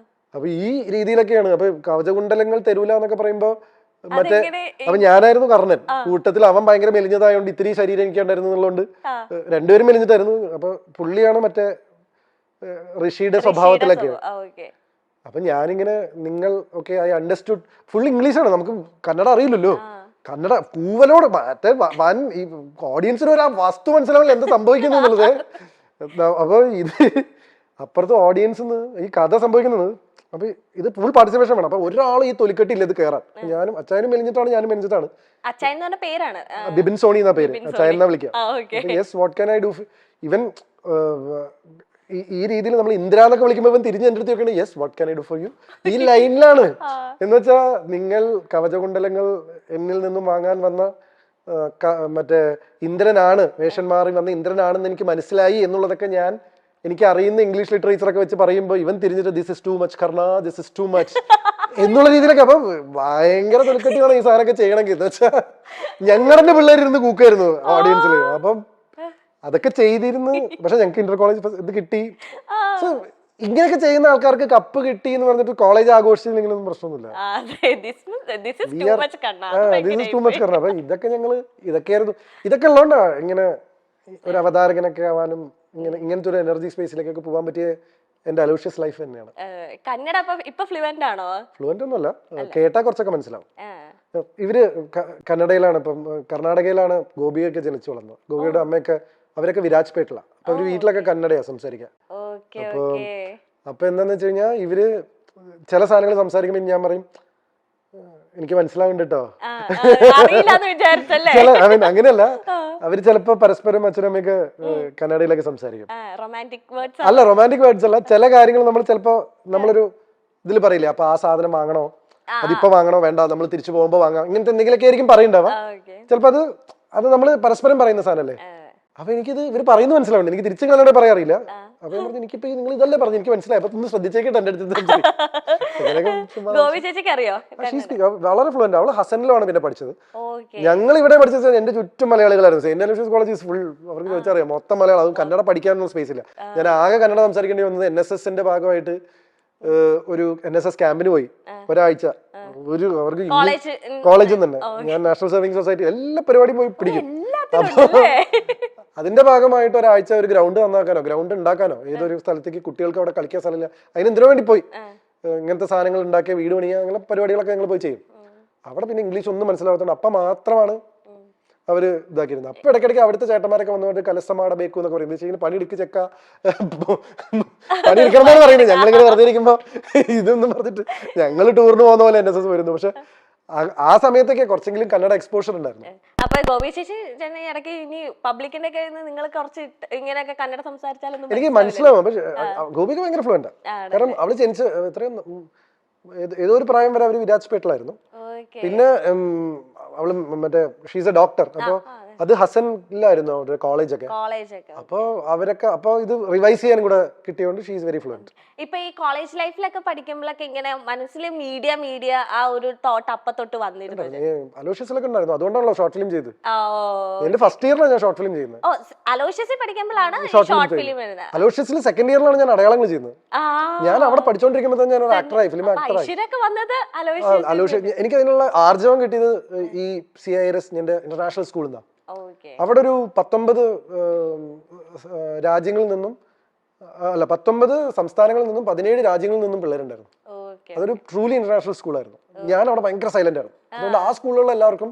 അപ്പൊ ഈ രീതിയിലൊക്കെയാണ്. അപ്പൊ കവചകുണ്ടലങ്ങൾ തരൂല എന്നൊക്കെ പറയുമ്പോ മറ്റേ അപ്പൊ ഞാനായിരുന്നു കർണൻ കൂട്ടത്തിൽ. അവൻ ഭയങ്കര മെലിഞ്ഞതായോണ്ട് ഇത്തിരി ശരീരം എനിക്ക് ഉണ്ടായിരുന്നു എന്നുള്ളതുകൊണ്ട് 2 പേരും മെലിഞ്ഞിട്ടായിരുന്നു. അപ്പൊ പുള്ളിയാണ് മറ്റേ ഋഷിയുടെ സ്വഭാവത്തിലൊക്കെ. അപ്പൊ ഞാനിങ്ങനെ നിങ്ങൾ ഓക്കെ ഐ അണ്ടർസ്റ്റുഡ്. ഫുൾ ഇംഗ്ലീഷാണ്, നമുക്ക് കന്നഡ അറിയില്ലല്ലോ. കന്നഡ കൂവലോട് മറ്റേ ഈ ഓഡിയൻസിന് ഒരു വസ്തു മനസ്സിലാവില്ല എന്താ സംഭവിക്കുന്നു എന്നുള്ളത്. അപ്പൊ ഇത് അപ്പുറത്ത് ഓഡിയൻസിന് ഈ കഥ സംഭവിക്കുന്നത്. അപ്പൊ ഇത് ഫുൾ പാർട്ടിസിപ്പേഷൻ വേണം. അപ്പൊ ഒരാൾ ഈ തൊലിക്കെട്ടില്ല ഇത് കയറാൻ. ഞാനും അച്ചായനും മെലിഞ്ഞിട്ടാണ്, ഞാനും മെലിഞ്ഞിട്ടാണ്. ബിബിൻ സോണി എന്നാ പേര്, അച്ചായൻ എന്നാ വിളിക്കാം. Yes what can I do. ഇവൻ ഈ രീതിയിൽ നമ്മൾ ഇന്ദിര എന്നൊക്കെ വിളിക്കുമ്പോൾ ഇവൻ തിരിഞ്ഞ് എൻ്റെ അടുത്ത് വെക്കണേ yes what can I do for you. ഈ ലൈനിലാണ്. എന്ന് വെച്ചാ നിങ്ങൾ കവചകുണ്ടലങ്ങൾ എന്നിൽ നിന്നും വാങ്ങാൻ വന്ന മറ്റേ ഇന്ദ്രനാണ്, വേഷം മാറി വന്ന ഇന്ദ്രനാണെന്ന് എനിക്ക് മനസ്സിലായി എന്നുള്ളതൊക്കെ എനിക്ക് അറിയുന്ന ഇംഗ്ലീഷ് ലിറ്ററേച്ചർ ഒക്കെ വെച്ച് പറയുമ്പോൾ ഇവൻ തിരിഞ്ഞിട്ട് this is too much Karna, this is too much എന്നുള്ള രീതിയിലൊക്കെ. അപ്പൊ ഭയങ്കര തൊലിക്കെട്ടിയാണ് ഈ സാധനമൊക്കെ ചെയ്യണമെങ്കിൽ. എന്ന് വെച്ചാൽ ഞങ്ങളുടെ പിള്ളേരിരുന്ന് കൂക്കായിരുന്നു ഓഡിയൻസിൽ. അപ്പം അതൊക്കെ ചെയ്തിരുന്നു. പക്ഷെ ഞങ്ങൾക്ക് ഇന്റർ കോളേജ് ഇത് കിട്ടി. സോ ഇങ്ങനെയൊക്കെ ചെയ്യുന്ന ആൾക്കാർക്ക് കപ്പ് കിട്ടി എന്ന് പറഞ്ഞിട്ട് കോളേജ് ആഘോഷിച്ചില്ലെങ്കിലൊന്നും പ്രശ്നമൊന്നുമില്ല. അപ്പൊ ഇതൊക്കെ ഉള്ളതുകൊണ്ടാ ഇങ്ങനെ ഒരു അവതാരകനൊക്കെ ആവാനും ഇങ്ങനത്തെ ഒരു എനർജി സ്പേസിലേക്കൊക്കെ പോകാൻ പറ്റിയ എന്റെ അലൂഷ്യസ് ലൈഫ് തന്നെയാണ്. കന്നഡ ഇപ്പൊ ഫ്ലുവന്റ് ആണോ? ഫ്ലുവന്റ് ഒന്നുമല്ല, കേട്ടാ കുറച്ചൊക്കെ മനസ്സിലാവും. ഇവര് കന്നഡയിലാണ്, ഇപ്പം കർണാടകയിലാണ് ഗോപിയൊക്കെ ജനിച്ചു വളർന്നത്. ഗോപിയുടെ അമ്മയൊക്കെ അവരൊക്കെ വിരാജ്പേട്ടില. അപ്പൊ അവര് വീട്ടിലൊക്കെ കന്നഡയാ സംസാരിക്കാം. അപ്പൊ എന്താന്ന് വെച്ച് കഴിഞ്ഞാൽ ഇവര് ചില സാധനങ്ങൾ സംസാരിക്കുമ്പോ ഞാൻ പറയും എനിക്ക് മനസ്സിലാവുന്നുണ്ട് കേട്ടോ. അങ്ങനെയല്ല, അവര് ചിലപ്പോ പരസ്പരം അച്ഛനും അമ്മയൊക്കെ കന്നഡയിലൊക്കെ സംസാരിക്കും. അല്ല റൊമാൻറ്റിക് വേർഡ്സ് അല്ല, ചില കാര്യങ്ങൾ നമ്മൾ ചിലപ്പോ നമ്മളൊരു ഇതിൽ പറയില്ലേ, അപ്പൊ ആ സാധനം വാങ്ങണോ, അതിപ്പോ വാങ്ങണോ വേണ്ട, നമ്മൾ തിരിച്ചു പോകുമ്പോ വാങ്ങാം, ഇങ്ങനത്തെ എന്തെങ്കിലുമൊക്കെ ആയിരിക്കും പറയണ്ടാവാ. ചിലപ്പോ അത് നമ്മൾ പരസ്പരം പറയുന്ന സാധനല്ലേ. അപ്പൊ എനിക്കിത് ഇവര് പറയുന്നത് മനസ്സിലാവുന്നുണ്ട്, എനിക്ക് തിരിച്ചു കന്നഡ പറയാറില്ല. അപ്പൊ പറഞ്ഞു എനിക്കിപ്പോ നിങ്ങൾ ഇതല്ലേ പറഞ്ഞു, എനിക്ക് മനസ്സിലായി. അപ്പൊ ഒന്ന് ശ്രദ്ധിച്ചേക്കിട്ട് എന്റെ അടുത്ത് വളരെ ഫ്ലുവന്റ്. അവള് ഹസനിലാണ് പിന്നെ പഠിച്ചത്. ഞങ്ങൾ ഇവിടെ പഠിച്ചത് എന്റെ ചുറ്റും മലയാളികളായിരുന്നു. സെന്റ് അലോഷ്യസ് കോളേജ് ഫുൾ അവർക്ക് ചോദിച്ചറിയാം മൊത്തം മലയാളം. അതും കന്നഡ പഠിക്കാനൊന്നും സ്പേസ് ഇല്ല. ഞാൻ ആകെ കന്നഡ സംസാരിക്കേണ്ടി വന്നത് NSSന്റെ ഭാഗമായിട്ട് ഒരു NSS ക്യാമ്പിന് പോയി ഒരാഴ്ച. അവർക്ക് കോളേജ് കോളേജിൽ തന്നെ ഞാൻ നാഷണൽ സർവീസ് സൊസൈറ്റി എല്ലാ പരിപാടിയും പോയി പിടിക്കും. അപ്പൊ അതിന്റെ ഭാഗമായിട്ട് ഒരാഴ്ച ഒരു ഗ്രൗണ്ട് നന്നാക്കാനോ ഗ്രൗണ്ട് ഉണ്ടാക്കാനോ ഏതൊരു സ്ഥലത്തേക്ക് കുട്ടികൾക്ക് അവിടെ കളിക്കാൻ സ്ഥലമില്ല, അതിന് എന്തിനു വേണ്ടി പോയി ഇങ്ങനത്തെ സാധനങ്ങൾ ഉണ്ടാക്കിയ വീട് പണിയുക അങ്ങനെ പരിപാടികളൊക്കെ ഞങ്ങൾ പോയി ചെയ്യും. അവിടെ പിന്നെ ഇംഗ്ലീഷ് ഒന്നും മനസ്സിലാവാത്തതുകൊണ്ട് അപ്പം മാത്രമാണ് അവര് ഇതാക്കിയിരുന്നത്. അപ്പൊ ഇടയ്ക്കിടയ്ക്ക് അവിടുത്തെ ചേട്ടന്മാരൊക്കെ വന്നുകൊണ്ട് കലസമാട ബേക്കു എന്നൊക്കെ പറയും. വെച്ചാൽ പണിയെടുക്ക് ചെക്ക പണിയെടുക്കണമെന്നാണ് പറയുന്നത്. ഞങ്ങളിങ്ങനെ വെറുതെ ഇരിക്കുമ്പോ ഇതൊന്നും പറഞ്ഞിട്ട് ഞങ്ങൾ ടൂറിന് പോകുന്ന പോലെ NSS വരുന്നു. പക്ഷെ ആ സമയത്തൊക്കെ കുറച്ചെങ്കിലും കന്നഡ എക്സ്പോഷർ ഉണ്ടായിരുന്നു. അപ്പൊ ഗോപി ചേച്ചി ഇടയ്ക്ക് ഇനി പബ്ലിക്കിന്റെ ഒക്കെ നിങ്ങൾ കുറച്ച് ഇങ്ങനെയൊക്കെ കന്നഡ സംസാരിച്ചാലൊന്നും എനിക്ക് മനസ്സിലാവും. പക്ഷെ ഗോപിക്ക് ഭയങ്കര ഫ്ലുവന്റ്. കാരണം അവള് ജനിച്ച എത്രയും ഏതോ ഒരു പ്രായം വരെ അവര് വിരാജ്പേട്ടിലായിരുന്നു. പിന്നെ അവള് മറ്റേ ഷീസ് എ ഡോക്ടർ. അപ്പൊ അത് ഹസനിലായിരുന്നു അവരുടെ കോളേജൊക്കെ. അപ്പൊ അവരൊക്കെ അപ്പൊ ഇത് റിവൈസ് ചെയ്യാൻ കൂടെ കിട്ടിയോണ്ട് ഷീ ഈസ് വെരി ഫ്ലുവന്റ്. ഇപ്പൊ ഈ കോളേജ് ലൈഫിലൊക്കെ പഠിക്കുമ്പോഴൊക്കെ ഇങ്ങനെ മനസ്സിൽ മീഡിയ ആ ഒരു തോട്ട് അപ്പൊ തൊട്ട് വന്നിരുന്നു. അലോഷ്യസിലൊക്കെ ഉണ്ടായിരുന്നു. അതുകൊണ്ടാണല്ലോ ഷോർട്ട് ഫിലിം ചെയ്തത്. എന്റെ ഫസ്റ്റ് ഇയറിലാണ് ഞാൻ ഷോർട്ട് ഫിലിം ചെയ്യുന്നത്. അലോഷ്യസിൽ പഠിക്കുമ്പോഴാണ് ഷോർട്ട് ഫിലിം എഴുതുന്നത്. അലോഷ്യസിൽ സെക്കൻഡ് ഇയറിലാണ് ഞാൻ അടയാളങ്ങൾ ചെയ്യുന്നത്. ഞാൻ അവിടെ പഠിച്ചോണ്ടിരിക്കുമ്പോൾ തന്നെ ഞാൻ ഒരു ആക്ടറായി, ഫിലിം ആക്ടറായി. അലോഷ്യ എനിക്ക് അതിനുള്ള ആർജവം കിട്ടിയത് ഈ CIRS ഇന്റർനാഷണൽ സ്കൂളിൽ നിന്നാണ്. അവിടെ ഒരു 19 രാജ്യങ്ങളിൽ നിന്നും 19 സംസ്ഥാനങ്ങളിൽ നിന്നും 17 രാജ്യങ്ങളിൽ നിന്നും പിള്ളേരുണ്ടായിരുന്നു. അതൊരു ട്രൂലി ഇന്റർനാഷണൽ സ്കൂളായിരുന്നു. ഞാൻ അവിടെ ഭയങ്കര സൈലന്റ് ആയിരുന്നു. അതുകൊണ്ട് ആ സ്കൂളിലുള്ള എല്ലാവർക്കും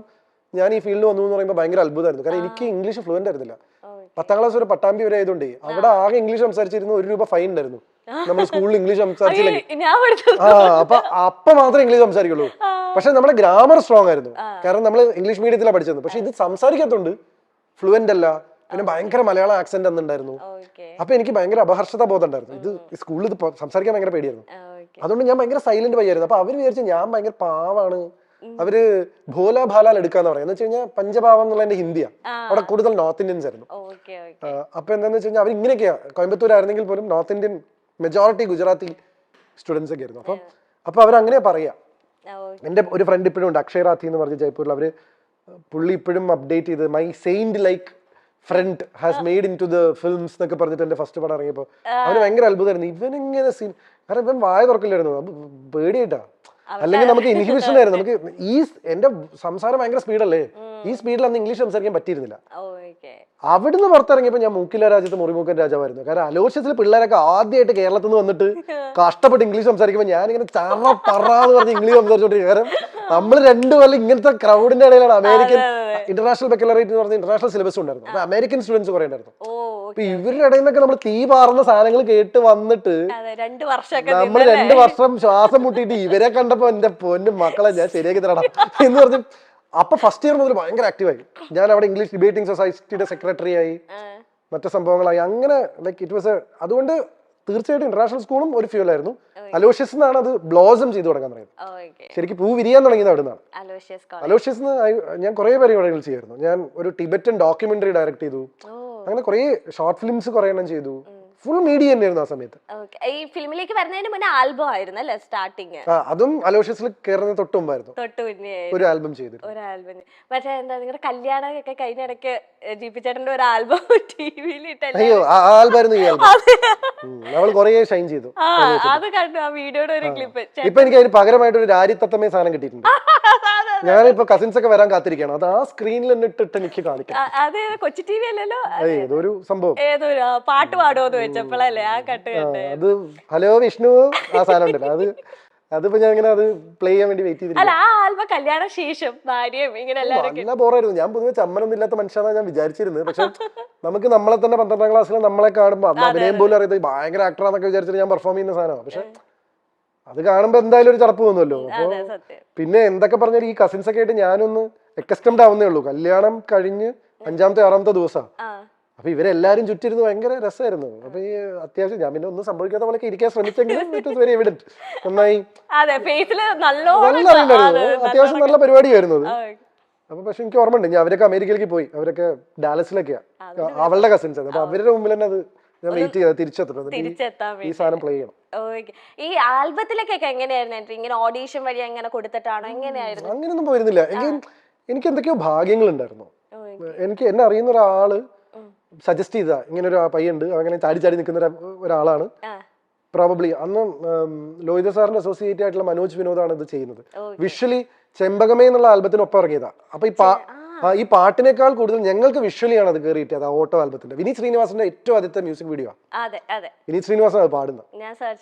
ഞാൻ ഈ ഫീൽഡിൽ വന്നു എന്ന് പറയുമ്പോൾ ഭയങ്കര അത്ഭുതമായിരുന്നു. കാരണം എനിക്ക് ഇംഗ്ലീഷ് ഫ്ലുവന്റ് ആയിരുന്നില്ല. 10ാം ക്ലാസ് വരെ പട്ടാമ്പി വരെ ആയതുകൊണ്ട് അവിടെ ആകെ ഇംഗ്ലീഷ് സംസാരിച്ചിരുന്നു. 1 രൂപ ഫൈൻ ഉണ്ടായിരുന്നു നമ്മൾ സ്കൂളിൽ ഇംഗ്ലീഷ് സംസാരിച്ചില്ലെങ്കിൽ. അപ്പൊ മാത്രമേ ഇംഗ്ലീഷ് സംസാരിക്കുള്ളൂ. പക്ഷെ നമ്മുടെ ഗ്രാമർ സ്ട്രോങ് ആയിരുന്നു. കാരണം നമ്മൾ ഇംഗ്ലീഷ് മീഡിയത്തിലാണ് പഠിച്ചത്. പക്ഷെ ഇത് സംസാരിക്കാത്തതുകൊണ്ട് ഫ്ലുവന്റ് അല്ല. പിന്നെ ഭയങ്കര മലയാളം ആക്സെന്റ് അന്നുണ്ടായിരുന്നു. അപ്പൊ എനിക്ക് ഭയങ്കര അപഹർഷത ബോധം ഉണ്ടായിരുന്നു. ഇത് സ്കൂളിൽ ഇത് സംസാരിക്കാൻ ഭയങ്കര പേടിയായിരുന്നു. അതുകൊണ്ട് ഞാൻ ഭയങ്കര സൈലന്റ് പയ്യായിരുന്നു. അപ്പൊ അവര് വിചാരിച്ചു ഞാൻ ഭയങ്കര പാവാണ്. അവര് ഭോല ഭാലാൽ എടുക്കാന്ന് പറയാം. എന്ന് വെച്ച് കഴിഞ്ഞാൽ പഞ്ചഭാവം എന്നുള്ള എന്റെ ഹിന്ദിയാ. അവിടെ കൂടുതൽ നോർത്ത് ഇന്ത്യൻസ് ആയിരുന്നു. അപ്പൊ എന്താന്ന് വെച്ച് കഴിഞ്ഞാൽ അവർ ഇങ്ങനെയൊക്കെയാ. കോയമ്പത്തൂർ ആയിരുന്നെങ്കിൽ പോലും north Indian majority Gujarati students ഒക്കെ ആയിരുന്നു. അപ്പൊ അവരങ്ങനെയാ പറയാ. എന്റെ ഒരു ഫ്രണ്ട് ഇപ്പോഴും ഉണ്ട്, അക്ഷയ് റാത്തി എന്ന് പറഞ്ഞ ജയ്പൂരിൽ. അവര് പുള്ളി ഇപ്പോഴും അപ്ഡേറ്റ് ചെയ്ത് my saint like friend has made in to the films എന്നൊക്കെ പറഞ്ഞിട്ട് എന്റെ ഫസ്റ്റ് പടം ഇറങ്ങിയപ്പോ അവന് ഭയങ്കര അത്ഭുതമായിരുന്നു. ഇവനിങ്ങനെ സീൻ, കാരണം ഇവൻ വായ തുറക്കില്ലായിരുന്നു. പേടിയായിട്ടാ. അല്ലെങ്കിൽ നമുക്ക് ഇൻഹിബിഷൻ ആയിരുന്നു. നമുക്ക് എന്റെ സംസാരം ഭയങ്കര സ്പീഡല്ലേ, ഈ സ്പീഡിൽ അന്ന് ഇംഗ്ലീഷ് സംസാരിക്കാൻ പറ്റിയിരുന്നില്ല. അവിടുന്ന് പുറത്തിറങ്ങിയപ്പോ ഞാൻ മൂക്കില രാജ്യത്ത് മുറിമൂക്കൻ രാജാവായിരുന്നു. കാരണം അലോഷ്യത്തിൽ പിള്ളേരൊക്കെ ആദ്യമായിട്ട് കേരളത്തിൽ നിന്ന് വന്നിട്ട് കഷ്ടപ്പെട്ട് ഇംഗ്ലീഷ് സംസാരിക്കുമ്പോൾ ഞാനിങ്ങനെ പറന്ന് പറഞ്ഞ് ഇംഗ്ലീഷ് സംസാരിച്ചോണ്ടിരിക്കും. കാരണം നമ്മൾ 2 കൊല്ലം ഇങ്ങനത്തെ ക്രൗഡിന്റെ ഇടയിലാണ്. അമേരിക്കൻ ഇന്റർനാഷണൽ ബക്കലറേറ്റ് എന്ന് പറഞ്ഞ ഇന്റർനാഷണൽ സിലബസ് ഉണ്ടായിരുന്നു. അപ്പൊ അമേരിക്കൻ സ്റ്റുഡൻസ് കുറെ ഉണ്ടായിരുന്നു. അപ്പൊ ഇവരുടെ ഇടയിൽ നിന്നൊക്കെ നമ്മൾ തീ പാറുന്ന സാധനങ്ങൾ കേട്ട് വന്നിട്ട് നമ്മൾ 2 വർഷം ശ്വാസം മുട്ടിയിട്ട് ഇവരെ കണ്ടപ്പോ എന്റെ പൊന്നു മക്കളെ ഞാൻ ശരിയാക്കി തരണം എന്ന് പറഞ്ഞു. അപ്പൊ ഫസ്റ്റ് ഇയർ മുതൽ ഭയങ്കര ആക്റ്റീവായി. ഞാൻ അവിടെ ഇംഗ്ലീഷ് ഡിബേറ്റിംഗ് സൊസൈറ്റിയുടെ സെക്രട്ടറി ആയി, മറ്റു സംഭവങ്ങളായി. അങ്ങനെ ലൈക്ക് ഇറ്റ് വാസ് അതുകൊണ്ട് തീർച്ചയായിട്ടും ഇന്റർനാഷണൽ സ്കൂളും ഒരു ഫ്യൂൽ ആയിരുന്നു. അലോഷ്യസ് എന്നാണ് അത് ബ്ലോസം ചെയ്തു തുടങ്ങാൻ പറയുന്നത്. ശരിക്കും പൂ വിരിയാൻ തുടങ്ങിയത് അവിടെ നിന്നാണ്. അലോഷ്യസ് ഞാൻ കുറെ പരിപാടികൾ ചെയ്യായിരുന്നു. ഞാൻ ഒരു ടിബറ്റൻ ഡോക്യുമെന്ററി ഡയറക്ട് ചെയ്തു. അങ്ങനെ കുറെ ഷോർട്ട് ഫിലിംസ് കുറെ എണ്ണം ചെയ്തു. ഫുൾ മീഡിയ തന്നെയായിരുന്നു ആ സമയത്ത്. ഈ ഫിലിമിലേക്ക് വരുന്നതിന് മുന്നേ ആൽബം ആയിരുന്നു അല്ലേ സ്റ്റാർട്ടിങ്? അതും അലോഷ്യസിൽ കയറുന്ന തൊട്ട് മുമ്പായിരുന്നു. ഒരു ആൽബം ചെയ്തു. മറ്റേ എന്താ നിങ്ങളുടെ കല്യാണം ഒക്കെ കഴിഞ്ഞ ഇടയ്ക്ക് ജിപി ചേട്ടന്റെ ഒരു ആൽബം ടിവിയിൽ ഇട്ടല്ലേ? അയ്യോ, ആ ആൽബായിരുന്നു ഈ ആൽബം. അവൾ കുറെ ഷൈൻ ചെയ്തു. അത് കണ്ടു ആ വീഡിയോയുടെ ഒരു ക്ലിപ്പ്. ഇപ്പൊ എനിക്ക് അതിന് പകരമായിട്ട് ഒരു രാരിത്തത്തമ്മേ സാധനം കിട്ടിയിട്ടുണ്ട്. ഞാനിപ്പോ കസിൻസ് ഒക്കെ വരാൻ കാത്തിരിക്കണം. അത് ആ സ്ക്രീനിൽ തന്നെ ഇട്ടിട്ട് എനിക്ക് കാണിക്കാം. അത് കൊച്ചി ടി വി അല്ലല്ലോ, ഏതൊരു സംഭവം, ഏതൊരു പാട്ട് പാടുമോന്ന് വെച്ചപ്പോഴല്ലേ ആ കട്ട് കണ്ടേ. അത് ഹലോ വിഷ്ണു ആ സാധനം ഉണ്ടല്ലോ, അതിപ്പോ ഞാൻ ഇങ്ങനെ അത് പ്ലേ ചെയ്യാൻ വേണ്ടി വെയിറ്റ് ചെയ്തിരിക്കും. അല്ല ആ ആൽബം കല്യാണ ശേഷം ഭാര്യയും ഇങ്ങനെ നല്ല ബോറായിരുന്നു. ഞാൻ പൊതുവെ ചമ്മനൊന്നും ഇല്ലാത്ത മനുഷ്യനാണ് ഞാൻ വിചാരിച്ചിരുന്നത്. പക്ഷെ നമുക്ക് നമ്മളെ തന്നെ 12ാം ക്ലാസ്സിൽ നമ്മളെ കാണുമ്പോൾ അന്ന് അഭിനയം പോലും അറിയാത്ത ഭയങ്കര ആക്ടറാന്നൊക്കെ വിചാരിച്ചിട്ട് ഞാൻ പെർഫോം ചെയ്യുന്ന സാധനമാണ്. പക്ഷെ അത് കാണുമ്പോ എന്തായാലും ഒരു ചടപ്പ് തോന്നുമല്ലോ. അപ്പൊ പിന്നെ എന്തൊക്കെ പറഞ്ഞാൽ ഈ കസിൻസ് ഒക്കെ ആയിട്ട് ഞാനൊന്ന് അക്കസ്റ്റംഡ് ആവുന്നേ ഉള്ളൂ. കല്യാണം കഴിഞ്ഞ് 5ാമത്തെ 6ാമത്തെ ദിവസമാണ്. അപ്പൊ ഇവരെല്ലാരും ചുറ്റിരുന്ന് ഭയങ്കര രസമായിരുന്നു. അപ്പൊ ഈ അത്യാവശ്യം ഞാൻ പിന്നെ ഒന്നും സംഭവിക്കാത്ത പോലെയൊക്കെ ഇരിക്കാൻ ശ്രമിച്ചെങ്കിലും ഇറ്റ് വാസ് വെരി എവിഡന്റ്. നന്നായി അത്യാവശ്യം നല്ല പരിപാടിയായിരുന്നു അത്. അപ്പൊ പക്ഷെ എനിക്ക് ഓർമ്മ ഉണ്ട്, ഞാൻ അവരൊക്കെ അമേരിക്കയിലേക്ക് പോയി. അവരൊക്കെ ഡാലസിലൊക്കെയാ അവളുടെ കസിൻസ്. അപ്പൊ അവരുടെ മുമ്പിൽ തന്നെ അത് ഞാൻ വെയിറ്റ് ചെയ്ത തിരിച്ചെത്തണം, ഈ സാധനം പ്ലേ ചെയ്യണം. ഈ ആൽബത്തിലേക്കൊക്കെ എങ്ങനെയായിരുന്നു? ഇങ്ങനെ ഓഡീഷൻ വഴി അങ്ങനെ കൊടുത്തിട്ടാണോ, എങ്ങനെയായിരുന്നു? അങ്ങനെയൊന്നും പോയിരുന്നില്ല. എനിക്ക് എന്തൊക്കെയോ ഭാഗ്യങ്ങൾ ഉണ്ടായിരുന്നു. എന്നെ അറിയുന്ന ഒരാള് സജസ്റ്റ് ചെയ്താ ഇങ്ങനെ ഒരു പയ്യുണ്ട്, അങ്ങനെ ചാടി ചാടി നിൽക്കുന്ന ഒരാളാണ്. പ്രോബബ്ലി അന്ന് ലോഹിത സാറിന്റെ അസോസിയേറ്റ് ആയിട്ടുള്ള മനോജ് വിനോദാണ് ഇത് ചെയ്യുന്നത്. വിഷ്വലി ചെമ്പകമേ എന്നുള്ള ആൽബത്തിനൊപ്പം ഇറങ്ങിയതാ. അപ്പൊ ഈ പാട്ടിനേക്കാൾ കൂടുതൽ ഞങ്ങൾക്ക് വിഷ്വലി ആണ് അത് കയറിയിട്ട് അത് ഓട്ടോ ആൽബത്തിന്റെ. വിനീത് ശ്രീനിവാസന്റെ ഏറ്റവും ആദ്യത്തെ മ്യൂസിക് വീഡിയോ വിനീത് ശ്രീനിവാസൻ അത് പാടുന്നത്.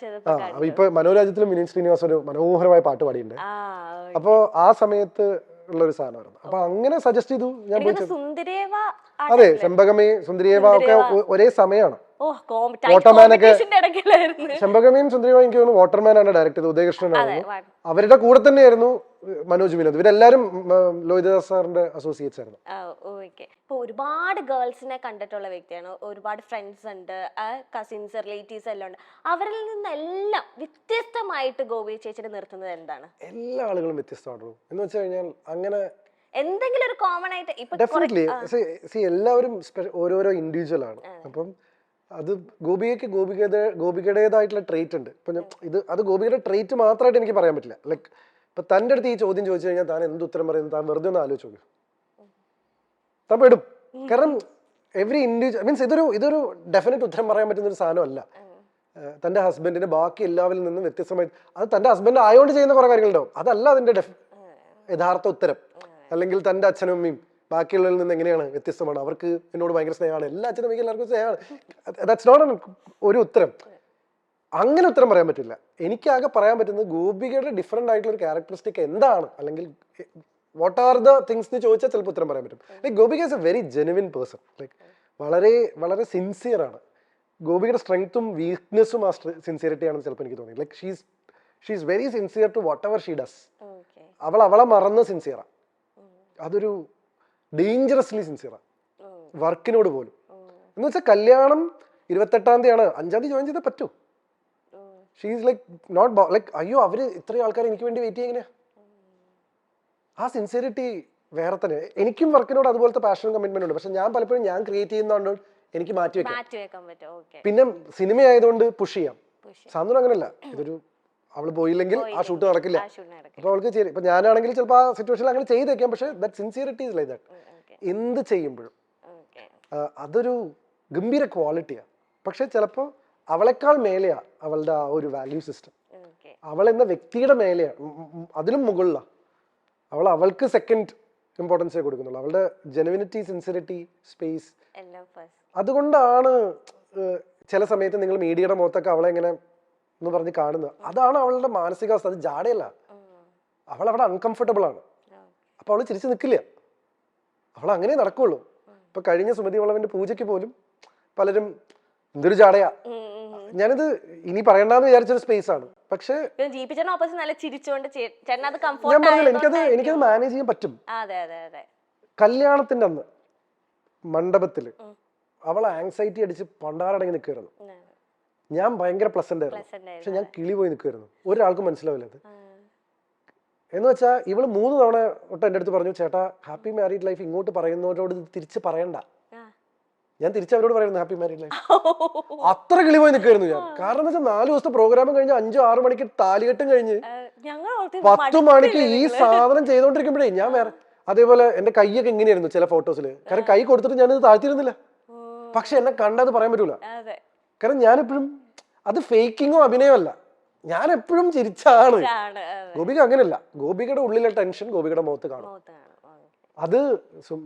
അപ്പൊ ഇപ്പൊ മനോരാജ്യത്തിലും വിനീത് ശ്രീനിവാസൻ ഒരു മനോഹരമായ പാട്ട് പാടിയിട്ടുണ്ട്. അപ്പൊ ആ സമയത്ത് ഉള്ള ഒരു സാധനമായിരുന്നു. അപ്പൊ അങ്ങനെ സജസ്റ്റ് ചെയ്തു. ഞാൻ അതെ, ചെമ്പകമേ സുന്ദരിയേവ ഒക്കെ ഒരേ സമയമാണ്. വാട്ടർമാനൊക്കെ ചെമ്പകമേയും സുന്ദരിയേവ എനിക്ക് തോന്നുന്നു വാട്ടർമാൻ ആണ് ഡയറക്ട് ചെയ്തത്, ഉദയകൃഷ്ണനായിരുന്നു. അവരുടെ കൂടെ തന്നെയായിരുന്നു മനോജ് വിനോദ്. ഇവരെല്ലാരും ലോഹിതദാസ് സാറിന്റെ അസോസിയേറ്റ്സ് ആയിരുന്നു. ഇപ്പൊ ഒരുപാട് ഗേൾസിനെ കണ്ടിട്ടുള്ള വ്യക്തിയാണ്, ഒരുപാട് ഫ്രണ്ട്സ് ഉണ്ട്, കസിൻസ് റിലേറ്റീവ്സ് എല്ലാം ഉണ്ട്. അവരിൽ നിന്നെല്ലാം വ്യത്യസ്തമായിട്ട് ഗോപി ചേച്ചിനെ നിർത്തുന്നത് എന്താണ്? എല്ലാ ആളുകളും വ്യത്യസ്തമാണോ എന്ന് വെച്ച് കഴിഞ്ഞാൽ അങ്ങനെ എന്തെങ്കിലും ഒരു കോമൺ ആയിട്ട് ഡെഫിനറ്റ്ലി എല്ലാവരും ഓരോരോ ഇൻഡിവിജ്വൽ ആണ്. അപ്പം അത് ഗോപികയ്ക്ക് ഗോപികയുടേതായിട്ടുള്ള ട്രേറ്റ് ഉണ്ട്. ഇപ്പൊ അത് ഗോപികയുടെ ട്രേറ്റ് മാത്രമായിട്ട് എനിക്ക് പറയാൻ പറ്റില്ല. ലൈക്ക് ഇപ്പൊ തന്റെ അടുത്ത് ഈ ചോദ്യം ചോദിച്ചു കഴിഞ്ഞാൽ താൻ എന്ത് ഉത്തരം പറയുന്നത് താൻ വെറുതെ ഒന്ന് ആലോചിച്ച് നോക്കും, താൻ പെടും. കാരണം എവറി ഇൻഡിവിജ്വൽ മീൻസ് ഇതൊരു ഡെഫിനറ്റ് ഉത്തരം പറയാൻ പറ്റുന്ന ഒരു സാധനമല്ല. തന്റെ ഹസ്ബൻഡിന് ബാക്കി എല്ലാവരിൽ നിന്നും വ്യത്യസ്തമായി അത് തന്റെ ഹസ്ബൻഡ് ആയതുകൊണ്ട് ചെയ്യുന്ന കുറെ കാര്യങ്ങളുണ്ടാവും. അതല്ല അതിന്റെ യഥാർത്ഥ ഉത്തരം. അല്ലെങ്കിൽ തന്റെ അച്ഛനും അമ്മയും ബാക്കിയുള്ളവരിൽ നിന്ന് എങ്ങനെയാണ് വ്യത്യസ്തമാണ്, അവർക്ക് എന്നോട് ഭയങ്കര സ്നേഹമാണ്, എല്ലാ അച്ഛനും അമ്മയ്ക്കും എല്ലാവർക്കും സ്നേഹമാണ്. ദാറ്റ്സ് നോട്ട് ഒരു ഉത്തരം. അങ്ങനെ ഉത്തരം പറയാൻ പറ്റില്ല. എനിക്കാകെ പറയാൻ പറ്റുന്നത് ഗോപികയുടെ ഡിഫറെന്റ് ആയിട്ടുള്ള ഒരു ക്യാരക്ടറിസ്റ്റിക് എന്താണ്, അല്ലെങ്കിൽ വാട്ട് ആർ ദ തിങ്സ് എന്ന് ചോദിച്ചാൽ ചിലപ്പോൾ ഉത്തരം പറയാൻ പറ്റും. Like Gopika is A very genuine person. Like വളരെ വളരെ സിൻസിയർ ആണ്. ഗോപികയുടെ സ്ട്രെങ്ത്തും വീക്ക്നെസ്സും ആ സിൻസിയറിറ്റി ആണെന്ന് ചിലപ്പോൾ എനിക്ക് തോന്നി. Like she's very sincere to whatever she does. അവളെ മറന്ന് സിൻസിയറാണ്. അതൊരു ഡേഞ്ചറസ്ലി സിൻസിയറാണ് വർക്കിനോട് പോലും. എന്ന് വെച്ചാൽ കല്യാണം 28-ാം തീയതിയാണ്, 5-ാം തീയതി ജോയിൻ ചെയ്താൽ പറ്റൂ. ഷീസ് ലൈക്ക് നോട്ട് ലൈക്ക് അയ്യോ അവര് ഇത്രയും ആൾക്കാർ എനിക്ക് വേണ്ടി വെയിറ്റ് ചെയ്യുക. ആ സിൻസിയറിറ്റി വേറെ തന്നെ. എനിക്കും വർക്കിനോട് അതുപോലത്തെ പാഷനും കമ്മിറ്റ്മെന്റ് ഉണ്ട്. പക്ഷെ ഞാൻ പലപ്പോഴും ഞാൻ ക്രിയേറ്റ് ചെയ്യുന്നതുകൊണ്ട് എനിക്ക് മാറ്റി വെക്കാം. പിന്നെ സിനിമ ആയതുകൊണ്ട് പുഷ് ചെയ്യാം. സാന്ത്വനം അങ്ങനല്ല. ഇതൊരു അവള് പോയില്ലെങ്കിൽ ആ ഷൂട്ട് നടക്കില്ല. അപ്പൊ അവൾക്ക് ഇപ്പൊ ഞാനാണെങ്കിൽ ചിലപ്പോൾ ആ സിറ്റുവേഷനിൽ അങ്ങനെ ചെയ്തേക്കാം. പക്ഷെ that sincerity is like that. എന്ത് ചെയ്യുമ്പോഴും അതൊരു ഗംഭീര ക്വാളിറ്റിയാണ്. പക്ഷെ ചിലപ്പോൾ അവളെക്കാൾ മേലെയാ അവളുടെ ആ ഒരു വാല്യൂ സിസ്റ്റം. അവൾ എന്ന വ്യക്തിയുടെ മേലെയാണ്, അതിലും മുകളിലാണ്. അവൾക്ക് സെക്കൻഡ് ഇമ്പോർട്ടൻസേ കൊടുക്കുന്നുള്ളൂ. അവളുടെ ജെനുവിനിറ്റി, സിൻസിയറിറ്റി, സ്പേസ്. അതുകൊണ്ടാണ് ചില സമയത്ത് നിങ്ങൾ മീഡിയയുടെ മുഖത്തൊക്കെ അവളെ എങ്ങനെ എന്ന് പറഞ്ഞ് കാണുന്നത്. അതാണ് അവളുടെ മാനസികാവസ്ഥ. അത് ജാടയല്ല. അവൾ അവിടെ അൺകംഫർട്ടബിൾ ആണ്. അപ്പൊ അവള് ചിരിച്ചു നിൽക്കില്ല. അവൾ അങ്ങനെ നടക്കുള്ളൂ. ഇപ്പൊ കഴിഞ്ഞ സുമതി വളവിന്റെ പൂജയ്ക്ക് പോലും പലരും എന്തൊരു ജാടയാ, ഞാനിത് ഇനി പറയണ്ടെന്ന് വിചാരിച്ചൊരു സ്പേസ് ആണ്. പക്ഷെ ഞാൻ പറഞ്ഞില്ല, എനിക്കത് മാനേജ് ചെയ്യാൻ പറ്റും. കല്യാണത്തിന്റെ അന്ന് മണ്ഡപത്തില് അവൾ ആങ്സൈറ്റി അടിച്ച് പണ്ടാറടങ്ങി നിൽക്കുമായിരുന്നു. ഞാൻ ഭയങ്കര പ്ലസന്റ് ആയിരുന്നു. പക്ഷെ ഞാൻ കിളി പോയി നിൽക്കുമായിരുന്നു. ഒരാൾക്കും മനസ്സിലാവില്ല അത്. എന്ന് വെച്ചാൽ ഇവള് 3 തവണ തൊട്ട് എൻ്റെ അടുത്ത് പറഞ്ഞു, ചേട്ടാ ഹാപ്പി മാരീഡ് ലൈഫ് ഇങ്ങോട്ട് പറയുന്നവരോട് തിരിച്ച് പറയണ്ട. ഞാൻ തിരിച്ചവരോട് പറയുന്നു ഹാപ്പി മാരീഡ് ലൈഫ്. അത്ര കിളി പോയി നിൽക്കുമായിരുന്നു ഞാൻ. കാരണം എന്ന് വെച്ചാൽ 4 ദിവസത്തെ പ്രോഗ്രാം കഴിഞ്ഞ് 5-6 മണിക്ക് താലികെട്ടും കഴിഞ്ഞ് 10 മണിക്ക് ഈ സാധനം ചെയ്തോണ്ടിരിക്കുമ്പോഴേ ഞാൻ വേറെ അതേപോലെ എന്റെ കൈയൊക്കെ ഇങ്ങനെയായിരുന്നു ചില ഫോട്ടോസിൽ. കാരണം കൈ കൊടുത്തിട്ട് ഞാനിത് താഴ്ത്തിരുന്നില്ല. പക്ഷെ എന്നെ കണ്ടത് പറയാൻ പറ്റൂല. കാരണം ഞാനെപ്പോഴും അത് ഫേക്കിങ്ങോ അഭിനയമോ അല്ല, ഞാൻ എപ്പോഴും ചിരിച്ചാണ്. ഗോപിക അങ്ങനെയല്ല. ഗോപികയുടെ ഉള്ളിലെ ടെൻഷൻ ഗോപികയുടെ മുഖത്ത് കാണും. അത്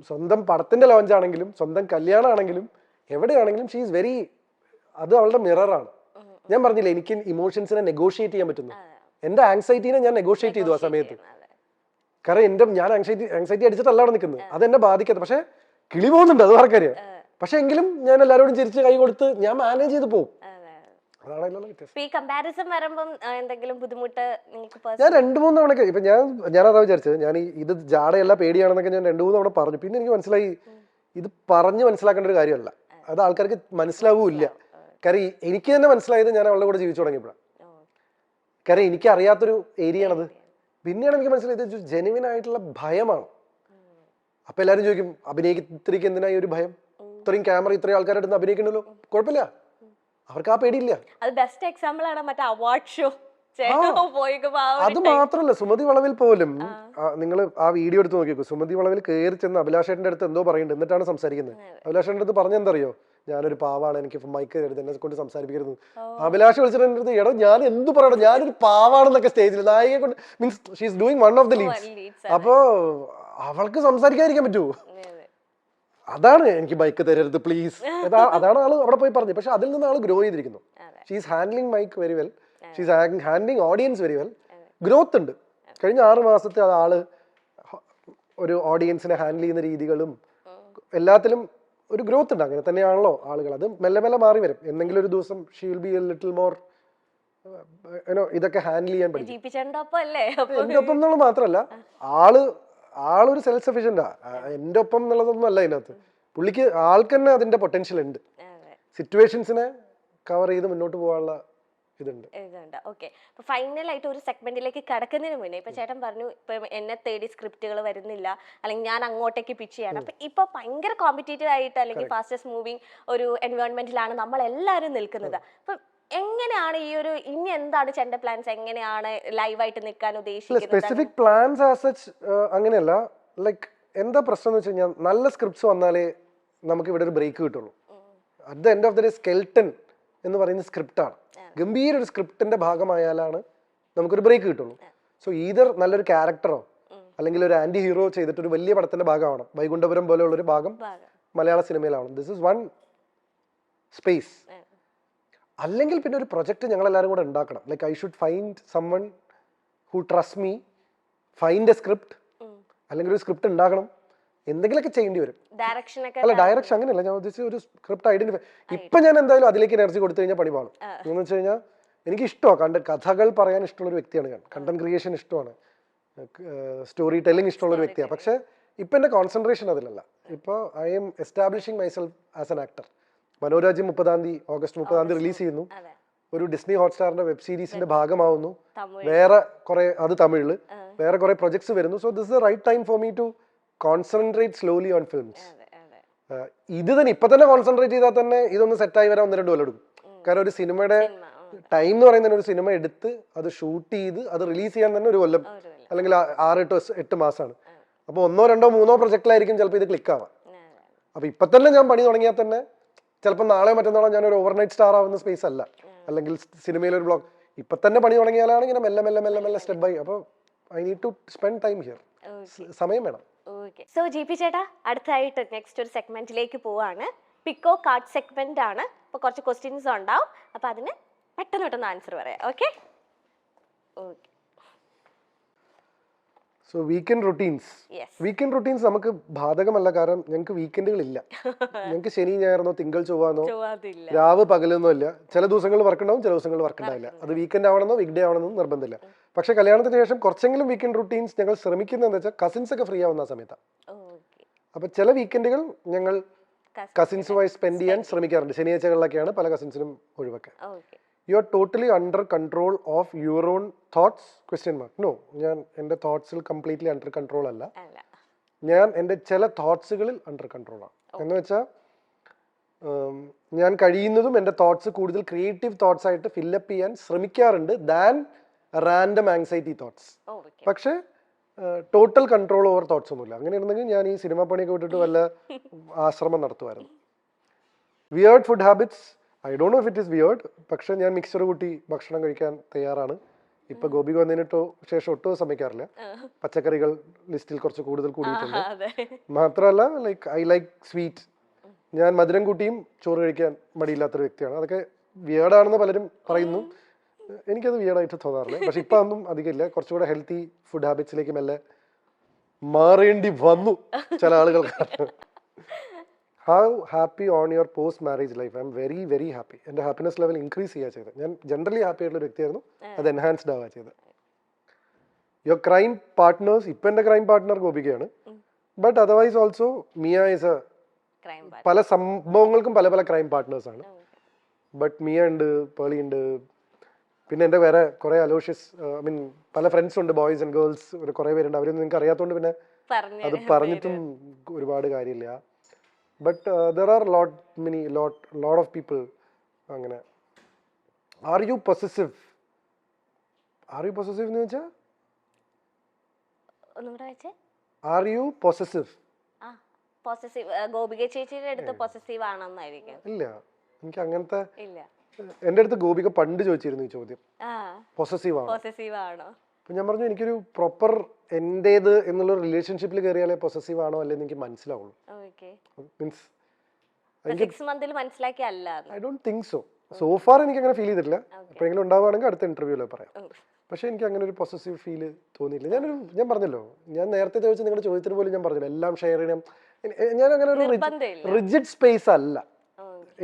സ്വന്തം പടത്തിന്റെ ലോഞ്ച് ആണെങ്കിലും സ്വന്തം കല്യാണമാണെങ്കിലും എവിടെയാണെങ്കിലും ഷീ ഈസ് വെരി, അത് അവളുടെ മിററാണ്. ഞാൻ പറഞ്ഞില്ലേ എനിക്ക് ഇമോഷൻസിനെ നെഗോഷിയേറ്റ് ചെയ്യാൻ പറ്റുന്നു. എന്റെ ആങ്സൈറ്റീനെ ഞാൻ നെഗോഷിയേറ്റ് ചെയ്തു ആ സമയത്ത്. കാരണം ഞാൻ ആങ്സൈറ്റി അടിച്ചിട്ടല്ല അവിടെ നിൽക്കുന്നത്. അതെന്നെ ബാധിക്കാത്ത. പക്ഷെ കിളി പോകുന്നുണ്ട്, അത് ആർക്കറിയാം. പക്ഷെ എങ്കിലും ഞാൻ എല്ലാവരോടും ചിരിച്ച് കൈ കൊടുത്ത് ഞാൻ മാനേജ് ചെയ്ത് പോകും. ഞാൻ 2-3 തവണ ഇപ്പൊ ഞാനതാ വിചാരിച്ചത്. ഞാൻ ഇത് ജാടയല്ല പേടിയാണെന്നൊക്കെ ഞാൻ 2-3 തവണ പറഞ്ഞു. പിന്നെ എനിക്ക് മനസ്സിലായി ഇത് പറഞ്ഞ് മനസ്സിലാക്കേണ്ട ഒരു കാര്യമല്ല. അത് ആൾക്കാർക്ക് മനസ്സിലാവൂല്ല. കാര്യം എനിക്ക് തന്നെ മനസ്സിലായത് ഞാൻ അവളുടെ കൂടെ ജീവിച്ചു തുടങ്ങിയപ്പോഴാണ്. കാര്യം എനിക്ക് അറിയാത്തൊരു ഏരിയ ആണത്. പിന്നെയാണ് എനിക്ക് മനസ്സിലായത് ഇത് ജെനുവിൻ ആയിട്ടുള്ള ഭയമാണ്. അപ്പൊ എല്ലാരും ചോദിക്കും അഭിനയിക്ക് എന്തിനായി ഒരു ഭയം, ഇത്രയും ക്യാമറ ഇത്രയും ആൾക്കാരുടെ അടുത്ത് അഭിനയിക്കണല്ലോ. കുഴപ്പമില്ല, അവർക്ക് ആ പേടിയില്ല. അത് ബെസ്റ്റ് എക്സാമ്പിൾ ആണ് മറ്റേ അവാർഡ് ഷോ. അത് മാത്രല്ല, സുമതി വളവിൽ പോലും നിങ്ങൾ ആ വീഡിയോ എടുത്ത് നോക്കിക്കോ. സുമതി വളവിൽ കയറി ചെന്ന് അഭിലാഷേട്ടന്റെ അടുത്ത് എന്തോ പറയുന്നുണ്ട്, എന്നിട്ടാണ് സംസാരിക്കുന്നത്. അഭിലാഷേട്ടന്റെ അടുത്ത് പറഞ്ഞെന്തറിയോ, ഞാനൊരു പാവാണ്, എനിക്ക് മൈക്ക് തരുന്നത്, എന്നെ കൊണ്ട് സംസാരിപ്പിക്കരുത്. അഭിലാഷ് വിളിച്ചിട്ട് എൻ്റെ അടുത്ത് എടോ ഞാൻ എന്ത് പറയണം, ഞാനൊരു പാവാണെന്നൊക്കെ സ്റ്റേജിൽ നായികയെ കൊണ്ട് means she is doing one of the Leeds. അപ്പോ അവൾക്ക് സംസാരിക്കാതിരിക്കാൻ പറ്റുമോ? അതാണ് എനിക്ക് ബൈക്ക് തരരുത് പ്ലീസ്, അതാണ് ആള് അവിടെ പോയി പറഞ്ഞത്. പക്ഷെ അതിൽ നിന്ന് ആള് ഗ്രോ ചെയ്തിരിക്കുന്നു. She's handling mic very well, she's handling audience very well. Growth ഉണ്ട്. കഴിഞ്ഞ 6 മാസത്തെ ആള് ഒരു ഓഡിയൻസിനെ ഹാൻഡിൽ ചെയ്യുന്ന രീതികളും എല്ലാത്തിലും ഒരു ഗ്രോത്ത് ഉണ്ട്. അങ്ങനെ തന്നെയാണല്ലോ ആളുകൾ. അത് മെല്ലെ മെല്ലെ മാറി വരും. എന്തെങ്കിലും ഒരു ദിവസം she will be A little more ഇതൊക്കെ ഹാൻഡിൽ ചെയ്യാൻ പഠിക്കും. എന്റെ ഒപ്പം എന്നുള്ളത് മാത്രമല്ല, ആളൊരു സെൽഫ് സഫിഷ്യന്റാ. എന്റെ ഒപ്പം എന്നുള്ളതൊന്നും അല്ല ഇതിനകത്ത്. പുള്ളിക്ക് ആൾക്ക് തന്നെ അതിന്റെ പൊട്ടൻഷ്യൽ ഉണ്ട്. സിറ്റുവേഷൻസിനെ കവർ ചെയ്ത് മുന്നോട്ട് പോകാനുള്ള ഇതുണ്ട്. ഓക്കെ, അപ്പൊ ഫൈനലായിട്ട് ഒരു സെഗ്മെന്റിലേക്ക് കടക്കുന്നതിന് മുന്നേ ഇപ്പൊ ചേട്ടൻ പറഞ്ഞു ഇപ്പൊ എന്നെ തേടി സ്ക്രിപ്റ്റുകൾ വരുന്നില്ല, അല്ലെങ്കിൽ ഞാൻ അങ്ങോട്ടേക്ക് പിച്ച് ചെയ്യണം. അപ്പൊ ഇപ്പൊ ഭയങ്കര കോമ്പറ്റേറ്റീവ് ആയിട്ട് അല്ലെങ്കിൽ ഫാസ്റ്റസ്റ്റ് മൂവിങ് ഒരു എൻവയോൺമെന്റിലാണ് നമ്മൾ എല്ലാവരും നിൽക്കുന്നത്. അപ്പൊ എങ്ങനെയാണ് ഈ ഒരു ഇനി എന്താണ് ചേട്ടന്റെ പ്ലാൻസ്, എങ്ങനെയാണ് ലൈവായിട്ട് നിൽക്കാൻ ഉദ്ദേശിക്കുന്നത്? സ്പെസിഫിക് പ്ലാൻസ് ആസ് സച്ച് അങ്ങനെയല്ല. ലൈക്ക് എന്താ പ്രശ്നം എന്ന് വെച്ച് കഴിഞ്ഞാൽ, നല്ല സ്ക്രിപ്റ്റ്സ് വന്നാലേ നമുക്ക് ഇവിടെ ഒരു ബ്രേക്ക് കിട്ടുള്ളൂ. At the end of the day skeleton എന്ന് പറയുന്ന സ്ക്രിപ്റ്റാണ്. ഗംഭീര ഒരു സ്ക്രിപ്റ്റിന്റെ ഭാഗമായാലാണ് നമുക്കൊരു ബ്രേക്ക് കിട്ടുള്ളൂ. സോ ഈതർ നല്ലൊരു ക്യാരക്ടറോ അല്ലെങ്കിൽ ഒരു ആന്റി ഹീറോ ചെയ്തിട്ട് ഒരു വലിയ പടത്തിന്റെ ഭാഗമാവണം. വൈകുണ്ഠപുരം പോലെയുള്ള ഒരു ഭാഗം മലയാള സിനിമയിലാവണം. This is one space. അല്ലെങ്കിൽ പിന്നെ ഒരു പ്രൊജക്ട് ഞങ്ങൾ എല്ലാവരും കൂടെ ഉണ്ടാക്കണം. Like I should find someone who trust me, find a script, അല്ലെങ്കിൽ ഒരു സ്ക്രിപ്റ്റ് ഉണ്ടാക്കണം. എന്തെങ്കിലുമൊക്കെ ചെയ്യേണ്ടി വരും. അല്ല, ഡയറക്ഷൻ അങ്ങനെയല്ല, ഞാൻ ഉദ്ദേശിച്ച ഒരു സ്ക്രിപ്റ്റ് ഐഡന്റിഫൈ. ഇപ്പൊ ഞാൻ എന്തായാലും അതിലേക്ക് എനർജി കൊടുത്തു കഴിഞ്ഞാൽ പണി പാടും. എന്ന് വെച്ച് കഴിഞ്ഞാൽ എനിക്ക് ഇഷ്ടമാണ് കഥകൾ പറയാൻ ഇഷ്ടമുള്ള ഒരു വ്യക്തിയാണ് ഞാൻ. കണ്ടന്റ് ക്രിയേഷൻ ഇഷ്ടമാണ്, സ്റ്റോറി ടെല്ലിംഗ് ഇഷ്ടമുള്ള ഒരു വ്യക്തിയാണ്. പക്ഷെ ഇപ്പൊ എന്റെ കോൺസെൻട്രേഷൻ അതിലല്ല. ഇപ്പൊ I am establishing myself as an actor. Manorajyam August 30 release ചെയ്യുന്നു. ഒരു ഡിസ്നി ഹോട്ട്സ്റ്റാറിന്റെ വെബ് സീരീസിന്റെ ഭാഗമാവുന്നു. വേറെ കുറെ, അത് തമിഴില് വേറെ കുറെ പ്രൊജക്ട്സ് വരുന്നു. So this is the right time for me to concentrate slowly on films. ഇത് തന്നെ ഇപ്പൊ തന്നെ കോൺസെൻട്രേറ്റ് ചെയ്താൽ തന്നെ ഇതൊന്ന് സെറ്റായി വരാൻ 1-2 കൊല്ലം എടുക്കും. കാരണം ഒരു സിനിമയുടെ ടൈം എന്ന് പറയുന്നത് ഒരു സിനിമ എടുത്ത് അത് ഷൂട്ട് ചെയ്ത് അത് റിലീസ് ചെയ്യാൻ തന്നെ 1 കൊല്ലം അല്ലെങ്കിൽ 6-8 മാസമാണ്. അപ്പൊ 1, 2, 3 പ്രൊജക്റ്റിലായിരിക്കും ചിലപ്പോൾ ഇത് ക്ലിക്ക് ആവാം. അപ്പൊ ഇപ്പൊ തന്നെ ഞാൻ പണി തുടങ്ങിയാൽ തന്നെ ചിലപ്പോൾ നാളെ മറ്റന്നാളോ ഞാൻ ഒരു ഓവർനൈറ്റ് സ്റ്റാർ ആവുന്ന സ്പേസ് അല്ല, അല്ലെങ്കിൽ സിനിമയിലൊരു ബ്ലോഗ്. ഇപ്പൊ തന്നെ പണി തുടങ്ങിയാലാണ് ഇങ്ങനെ മെല്ലെ മെല്ലെ മെല്ലെ മെല്ലെ സ്റ്റെപ്പ് ബൈ. അപ്പൊ I need to spend time here. സമയം വേണം. സോ ജി.പി. ചേട്ടാ, അടുത്തായിട്ട് നെക്സ്റ്റ് ഒരു സെഗ്മെന്റിലേക്ക് പോവാണ്. പിക്കോ കാർഡ് സെഗ്മെന്റ് ആണ്. അപ്പൊ കുറച്ച് ക്വസ്റ്റ്യൻസ് ഉണ്ടാവും. അപ്പൊ അതിന് പെട്ടെന്ന് ആൻസർ പറയാം. ഓക്കെ. സോ വീക്കെൻഡ് റൊട്ടീൻസ് നമുക്ക് ബാധകമല്ല. കാരണം ഞങ്ങൾക്ക് വീക്കെൻഡുകളില്ല. ഞങ്ങൾക്ക് ശനി ഞായറെന്നോ തിങ്കൾ ചൊവ്വാന്നോ രാവ് പകലൊന്നും ഇല്ല. ചില ദിവസങ്ങൾ വർക്ക് ഉണ്ടാവും, ചില ദിവസങ്ങൾ വർക്ക് ഉണ്ടാവില്ല. അത് വീക്കെൻഡ് ആവണമെന്നോ വീക്ക് ഡേ ആവണമെന്നോ നിർബന്ധമില്ല. പക്ഷെ കല്യാണത്തിന് ശേഷം കുറച്ചെങ്കിലും വീക്കെൻഡ് റൂട്ടീൻസ് ഞങ്ങൾ ശ്രമിക്കുന്നത് എന്താ വെച്ചാൽ കസിൻസ് ഒക്കെ ഫ്രീ ആവുന്ന സമയത്താണ്. അപ്പൊ ചില വീക്കെൻഡുകൾ ഞങ്ങൾ കസിൻസുമായി സ്പെൻഡ് ചെയ്യാൻ ശ്രമിക്കാറുണ്ട്. ശനിയാഴ്ചകളിലൊക്കെയാണ് പല കസിൻസിനും ഒഴിവൊക്കെ. You are totally under control of your own thoughts? No, ഞാൻ എൻ്റെ തോട്ട്സിൽ കംപ്ലീറ്റ്ലി അണ്ടർ കൺട്രോൾ അല്ല. ഞാൻ എൻ്റെ ചില തോട്ട്സുകളിൽ അണ്ടർ കൺട്രോളാണ്. എന്ന് വെച്ചാൽ ഞാൻ കഴിയുന്നതും എൻ്റെ തോട്ട്സ് കൂടുതൽ ക്രിയേറ്റീവ് തോട്ട്സ് ആയിട്ട് ഫില്ലപ്പ് ചെയ്യാൻ ശ്രമിക്കാറുണ്ട് ദാൻ റാൻഡം ആങ്സൈറ്റി തോട്ട്സ്. പക്ഷെ ടോട്ടൽ കൺട്രോൾ ഓവർ തോട്ട്സ് ഒന്നുമില്ല. അങ്ങനെ ഉണ്ടെങ്കിൽ ഞാൻ ഈ സിനിമ പണിയൊക്കെ വിട്ടിട്ട് വല്ല ആശ്രമം നടത്തുമായിരുന്നു. Weird food habits, I don't know if it is weird. പക്ഷെ ഞാൻ മിക്സർ കൂട്ടി ഭക്ഷണം കഴിക്കാൻ തയ്യാറാണ്. ഇപ്പൊ ഗോപിക വന്നതിന് ശേഷം ഒട്ടും സമ്മതിക്കാറില്ല. പച്ചക്കറികൾ ലിസ്റ്റിൽ കുറച്ച് കൂടുതൽ കൂടിയിട്ടുണ്ട്. മാത്രമല്ല ഐ ലൈക്ക് സ്വീറ്റ്. ഞാൻ മധുരം കൂട്ടിയും ചോറ് കഴിക്കാൻ മടിയില്ലാത്തൊരു വ്യക്തിയാണ്. അതൊക്കെ വിയേർഡാണെന്ന് പലരും പറയുന്നു. എനിക്കത് വിയേർഡായിട്ട് തോന്നാറില്ല. പക്ഷെ ഇപ്പൊ ഒന്നും അധികമില്ല. കുറച്ചുകൂടെ ഹെൽത്തി ഫുഡ് ഹാബിറ്റ്സിലേക്ക് മെല്ലെ മാറേണ്ടി വന്നു ചില ആളുകൾക്ക്. How happy on your post marriage life? I am very very happy. എൻ്റെ ഹാപ്പിനെസ് ലെവൽ ഇൻക്രീസ് ചെയ്യുക ചെയ്തത്. ഞാൻ ജനറലി ഹാപ്പി ആയിട്ടുള്ള ഒരു വ്യക്തിയായിരുന്നു. അത് എൻഹാൻസ്ഡ് ആവുക ചെയ്തത്. യുവർ ക്രൈം പാർട്ട്നേഴ്സ്, ഇപ്പൊ എൻ്റെ ക്രൈം പാർട്ട്ണർ ഗോപികയാണ്. But otherwise also Mia is a, പല സംഭവങ്ങൾക്കും പല പല ക്രൈം പാർട്ട്നേഴ്സ് ആണ്. ബട്ട് മിയ ഉണ്ട്, പേളി ഉണ്ട്, പിന്നെ എൻ്റെ വേറെ കുറെ അലോഷ്യസ്, ഐ മീൻ പല ഫ്രണ്ട്സ് ഉണ്ട്, ബോയ്സ് ആൻഡ് ഗേൾസ്, ഒരു കുറെ പേരുണ്ട്. അവരൊന്നും നിങ്ങൾക്ക് അറിയാത്തതുകൊണ്ട് പിന്നെ അത് പറഞ്ഞിട്ടും ഒരുപാട് കാര്യമില്ല. But there are lot of people അങ്ങനെ. ആർ യു പൊസസീവ് എന്ന് വെച്ചാൽ are you possessive? Possessive Gopika ചേച്ചിയുടെ അടുത്ത് പൊസസീവ് ആണെന്നായിരിക്കും. ഇല്ല, എനിക്ക് അങ്ങനത്തെ ഇല്ല. എൻ്റെ അടുത്ത് ഗോപിക പണ്ട് ചോദിച്ചിരുന്നു ഈ ചോദ്യം, പൊസസീവ് ആണ്. പോസസീവ് ആണോ? അപ്പൊ ഞാൻ പറഞ്ഞു എനിക്കൊരു പ്രോപ്പർ എന്റേത് എന്നുള്ള റിലേഷൻഷിപ്പിൽ കയറിയാലേ പൊസസീവ് ആണോ അല്ലെന്ന് എനിക്ക് മനസ്സിലാവുള്ളൂ. ഓക്കെ. മീൻസ് 6 മന്തിൽ മനസ്സിലാക്കി അല്ല. I don't think so far എനിക്ക് അങ്ങനെ ഫീൽ ചെയ്തിട്ടില്ല. എപ്പോഴെങ്കിലും ഉണ്ടാവുകയാണെങ്കിൽ അടുത്ത ഇന്റർവ്യൂവിൽ പറയാം. പക്ഷെ എനിക്ക് അങ്ങനെ ഒരു പൊസസീവ് ഫീല് തോന്നിയില്ല. ഞാൻ പറഞ്ഞല്ലോ, ഞാൻ നേരത്തെ ചോദിച്ച നിങ്ങളുടെ ചോദ്യത്തിന് പോലും ഞാൻ പറഞ്ഞല്ലോ എല്ലാം ഷെയർ ചെയ്യണം. ഞാൻ അങ്ങനെ ഒരു റിജിഡ് സ്പേസ് അല്ല.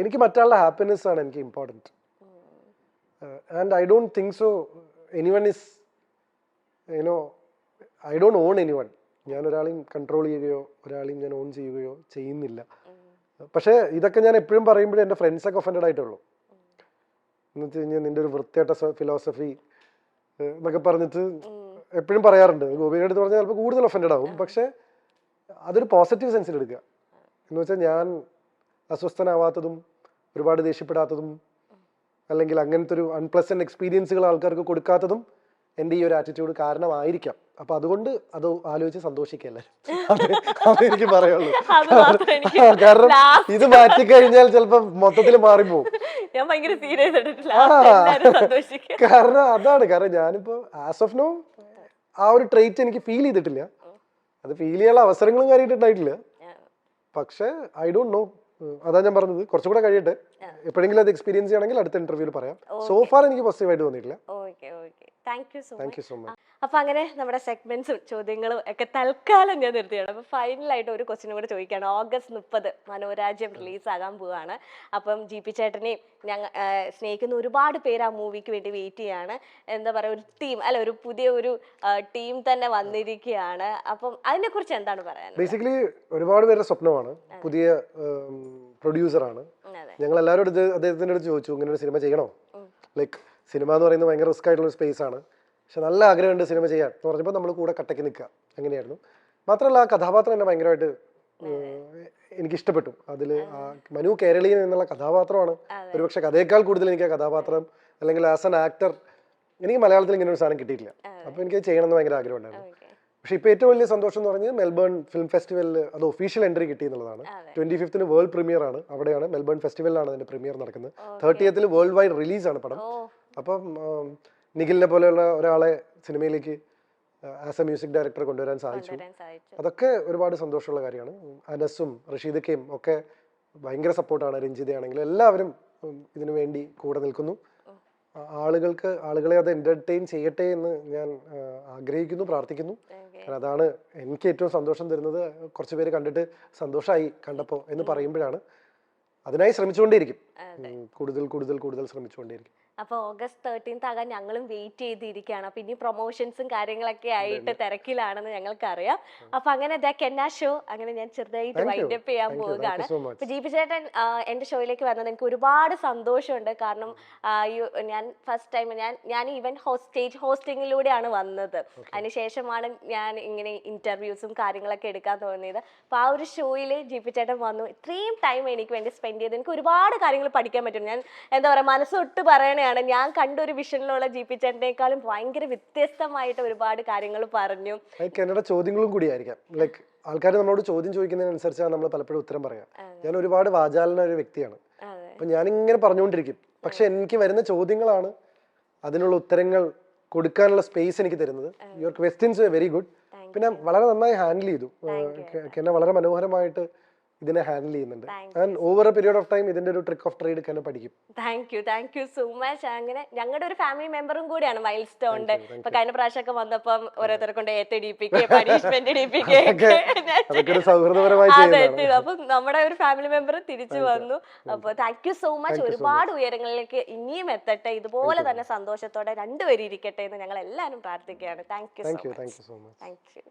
എനിക്ക് മറ്റുള്ള ഹാപ്പിനെസ് ആണ് എനിക്ക് important. And I don't think so anyone is I don't on anyone. ഞാൻ ഒരാളെയും കൺട്രോൾ ചെയ്യുകയോ ഒരാളെയും ഞാൻ ഓൺ ചെയ്യുകയോ ചെയ്യുന്നില്ല. പക്ഷേ ഇതൊക്കെ ഞാൻ എപ്പോഴും പറയുമ്പോഴേ എൻ്റെ ഫ്രണ്ട്സൊക്കെ ഒഫൻഡഡ് ആയിട്ടുള്ളൂ. എന്ന് വെച്ച് കഴിഞ്ഞാൽ നിന്റെ ഒരു വൃത്തിയായിട്ട ഫിലോസഫി എന്നൊക്കെ പറഞ്ഞിട്ട് എപ്പോഴും പറയാറുണ്ട്. ഗോപിയുടെ അടുത്ത് പറഞ്ഞാൽ ചിലപ്പോൾ കൂടുതൽ ഒഫൻഡഡ് ആവും. പക്ഷെ അതൊരു പോസിറ്റീവ് സെൻസിൽ എടുക്കുക. എന്ന് വെച്ചാൽ ഞാൻ അസ്വസ്ഥനാവാത്തതും ഒരുപാട് ദേഷ്യപ്പെടാത്തതും അല്ലെങ്കിൽ അങ്ങനത്തെ ഒരു അൺപ്ലസന്റ് എക്സ്പീരിയൻസുകൾ ആൾക്കാർക്ക് കൊടുക്കാത്തതും എൻ്റെ ഈ ഒരു ആറ്റിറ്റ്യൂഡ് കാരണമായിരിക്കാം. അപ്പൊ അതുകൊണ്ട് അത് ആലോചിച്ച് സന്തോഷിക്കല്ലേ അതെനിക്ക് പറയുള്ളൂ. കാരണം ഇത് മാറ്റിക്കഴിഞ്ഞാൽ ചിലപ്പോ മൊത്തത്തിൽ മാറിപ്പോവും. കാരണം അതാണ്. കാരണം ഞാനിപ്പോ ആസ് ഓഫ് നോ ആ ഒരു ട്രേറ്റ് എനിക്ക് ഫീൽ ചെയ്തിട്ടില്ല. അത് ഫീൽ ചെയ്യാനുള്ള അവസരങ്ങളും കാര്യമായിട്ടുണ്ടായിട്ടില്ല. പക്ഷെ ഐ ഡോണ്ട് നോ, അതാ ഞാൻ പറഞ്ഞത്, കുറച്ചുകൂടെ കഴിയട്ടെ. എപ്പോഴെങ്കിലും അത് എക്സ്പീരിയൻസ് ചെയ്യണമെങ്കിൽ അടുത്ത ഇന്റർവ്യൂവിൽ പറയാം. സോ ഫാർ എനിക്ക് പോസിറ്റീവായിട്ട് തോന്നിയിട്ടില്ല. Thank you so much. അപ്പൊ അങ്ങനെ നമ്മുടെ സെഗ്മെന്റ്സും ചോദ്യങ്ങളും ഒക്കെ തൽക്കാലം ഞാൻ നിർത്തിയാണ്. അപ്പൊ ഫൈനലായിട്ട് ഒരു ക്വസ്റ്റിനും കൂടെ ചോദിക്കുകയാണ്. August 30 മനോരാജ്യം റിലീസ് ആകാൻ പോവാണ്. അപ്പം GP ചേട്ടനെയും ഞങ്ങൾ സ്നേഹിക്കുന്ന ഒരുപാട് പേര് ആ മൂവിക്ക് വേണ്ടി വെയിറ്റ് ചെയ്യാണ്. എന്താ പറയുക, ഒരു ടീം അല്ല, ഒരു പുതിയ ഒരു ടീം തന്നെ വന്നിരിക്കുകയാണ്. അപ്പം അതിനെ കുറിച്ച് എന്താണ് പറയാൻ? ബേസിക്കലി ഒരുപാട് പേരുടെ സ്വപ്നമാണ്. പുതിയ പ്രൊഡ്യൂസറാണ്. ഞങ്ങൾ എല്ലാവരും അദ്ദേഹത്തിന്റെ അടുത്ത് ചോദിച്ചു ഇങ്ങനെ ഒരു സിനിമ ചെയ്യണോ. ലൈക്ക് സിനിമ എന്ന് പറയുന്നത് ഭയങ്കര റിസ്ക് ആയിട്ടുള്ള ഒരു സ്പേസ് ആണ്. പക്ഷെ നല്ല ആഗ്രഹമുണ്ട് സിനിമ ചെയ്യാൻ എന്ന് പറഞ്ഞപ്പോൾ നമ്മൾ കൂടെ കട്ടയ്ക്ക് നിൽക്കുക അങ്ങനെയായിരുന്നു. മാത്രമല്ല ആ കഥാപാത്രം എന്നെ ഭയങ്കരമായിട്ട് എനിക്ക് ഇഷ്ടപ്പെട്ടു. അതിൽ മനു കേരളീയൻ എന്നുള്ള കഥാപാത്രമാണ് ഒരുപക്ഷെ കഥയേക്കാൾ കൂടുതൽ എനിക്ക് ആ കഥാപാത്രം അല്ലെങ്കിൽ ആസ് ആൻ ആക്ടർ എനിക്ക് മലയാളത്തിൽ ഇങ്ങനെ ഒരു സാധനം കിട്ടിയിട്ടില്ല. അപ്പോൾ എനിക്ക് ചെയ്യണമെന്ന് ഭയങ്കര ആഗ്രഹം ഉണ്ടായിരുന്നു. പക്ഷെ ഇപ്പോൾ ഏറ്റവും വലിയ സന്തോഷം എന്ന് പറഞ്ഞാൽ മെൽബൺ ഫിലിം ഫെസ്റ്റിവലിൽ അത് ഒഫീഷ്യൽ എൻട്രി കിട്ടി എന്നുള്ളതാണ്. 25th വേൾഡ് പ്രീമിയർ ആണ്. അവിടെയാണ് മെൽബൺ ഫെസ്റ്റിവലിലാണ് അതിന്റെ പ്രീമിയർ നടക്കുന്നത്. 30th വേൾഡ് വൈഡ് റിലീസാണ് പടം. അപ്പം നിഖിലിനെ പോലെയുള്ള ഒരാളെ സിനിമയിലേക്ക് ആസ് എ മ്യൂസിക് ഡയറക്ടർ കൊണ്ടുവരാൻ സാധിച്ചു. അതൊക്കെ ഒരുപാട് സന്തോഷമുള്ള കാര്യമാണ്. അനസും റഷീദക്കയും ഒക്കെ ഭയങ്കര സപ്പോർട്ടാണ്. രഞ്ജിതയാണെങ്കിലും എല്ലാവരും ഇതിനു വേണ്ടി കൂടെ നിൽക്കുന്നു. ആളുകളെ അത് എന്റർടൈൻ ചെയ്യട്ടെ എന്ന് ഞാൻ ആഗ്രഹിക്കുന്നു, പ്രാർത്ഥിക്കുന്നു. അതാണ് എനിക്ക് ഏറ്റവും സന്തോഷം തരുന്നത്. കുറച്ച് പേര് കണ്ടിട്ട് സന്തോഷമായി കണ്ടപ്പോൾ എന്ന് പറയുമ്പോഴാണ്. അതിനായി ശ്രമിച്ചുകൊണ്ടേയിരിക്കും, കൂടുതൽ കൂടുതൽ കൂടുതൽ ശ്രമിച്ചുകൊണ്ടേയിരിക്കും. അപ്പോൾ August 13th ആകാൻ ഞങ്ങളും വെയിറ്റ് ചെയ്തിരിക്കുകയാണ്. അപ്പൊ ഇനി പ്രൊമോഷൻസും കാര്യങ്ങളൊക്കെ ആയിട്ട് തിരക്കിലാണെന്ന് ഞങ്ങൾക്കറിയാം. അപ്പൊ അങ്ങനെ കെന്ന ഷോ അങ്ങനെ ഞാൻ ചെറുതായിട്ട് വൈൻഡ് അപ്പ് ചെയ്യാൻ പോവുകയാണ്. അപ്പൊ GP ചേട്ടൻ എന്റെ ഷോയിലേക്ക് വന്നത് എനിക്ക് ഒരുപാട് സന്തോഷമുണ്ട്. കാരണം ഞാൻ ഫസ്റ്റ് ടൈം ഞാൻ ഈവൻ സ്റ്റേജ് ഹോസ്റ്റിങ്ങിലൂടെയാണ് വന്നത്. അതിനുശേഷമാണ് ഞാൻ ഇങ്ങനെ ഇന്റർവ്യൂസും കാര്യങ്ങളൊക്കെ എടുക്കാൻ തോന്നിയത്. അപ്പൊ ആ ഒരു ഷോയിൽ GP ചേട്ടൻ വന്നു. ഇത്രയും ടൈം എനിക്ക് വേണ്ടി സ്പെൻഡ് ചെയ്ത് എനിക്ക് ഒരുപാട് കാര്യങ്ങൾ പഠിക്കാൻ പറ്റും. ഞാൻ എന്താ പറയുക, മനസ്സൊട്ട് പറയണേ, ഞാൻ കണ്ടൊരു വിഷനിലുള്ള GP ചേട്ടനേക്കാളും ഭയങ്കര വ്യത്യസ്തമായിട്ട് ഒരുപാട് കാര്യങ്ങൾ പറഞ്ഞു. എന്നോട് ചോദ്യങ്ങളും കൂടി ആയിരിക്കാം. ലൈക്ക് ആൾക്കാർ നമ്മളോട് ചോദ്യം ചോദിക്കുന്നതിനനുസരിച്ചാണ് നമ്മൾ പലപ്പോഴും ഉത്തരം പറയാം. ഞാൻ ഒരുപാട് വാചാലന ഒരു വ്യക്തിയാണ്. അപ്പൊ ഞാനിങ്ങനെ പറഞ്ഞുകൊണ്ടിരിക്കും. പക്ഷെ എനിക്ക് വരുന്ന ചോദ്യങ്ങളാണ് അതിനുള്ള ഉത്തരങ്ങൾ കൊടുക്കാനുള്ള സ്പേസ് എനിക്ക് തരുന്നത്. Your questions very good. പിന്നെ വളരെ നന്നായി ഹാൻഡിൽ ചെയ്തു. എന്നെ വളരെ മനോഹരമായിട്ട് ഇതിനെ ഹാൻഡിൽ ചെയ്യുന്നുണ്ട്. And over A period of time ഇതിന്റെ ഒരു ട്രിക്ക് ഓഫ് ട്രേഡ് ഒക്കെ പഠിക്കും. Thank you so much. അങ്ങനെ ഞങ്ങളുടെ ഒരു ഫാമിലി മെമ്പറും കൂടിയാണ് മൈൽ സ്റ്റോണിന്റെ. ഇപ്പൊ കഴിഞ്ഞ പ്രാവശ്യമൊക്കെ വന്നപ്പം ഓരോരുത്തരെ കൊണ്ട് പണിഷ്മെന്റ് അപ്പൊ നമ്മുടെ ഒരു ഫാമിലി മെമ്പർ തിരിച്ചു വന്നു. അപ്പൊ താങ്ക് യു സോ മച്ച്. ഒരുപാട് ഉയരങ്ങളിലേക്ക് ഇനിയും എത്തട്ടെ, ഇതുപോലെ തന്നെ സന്തോഷത്തോടെ രണ്ടുപേരും ഇരിക്കട്ടെ എന്ന് ഞങ്ങൾ എല്ലാവരും പ്രാർത്ഥിക്കുകയാണ്. Thank you so much.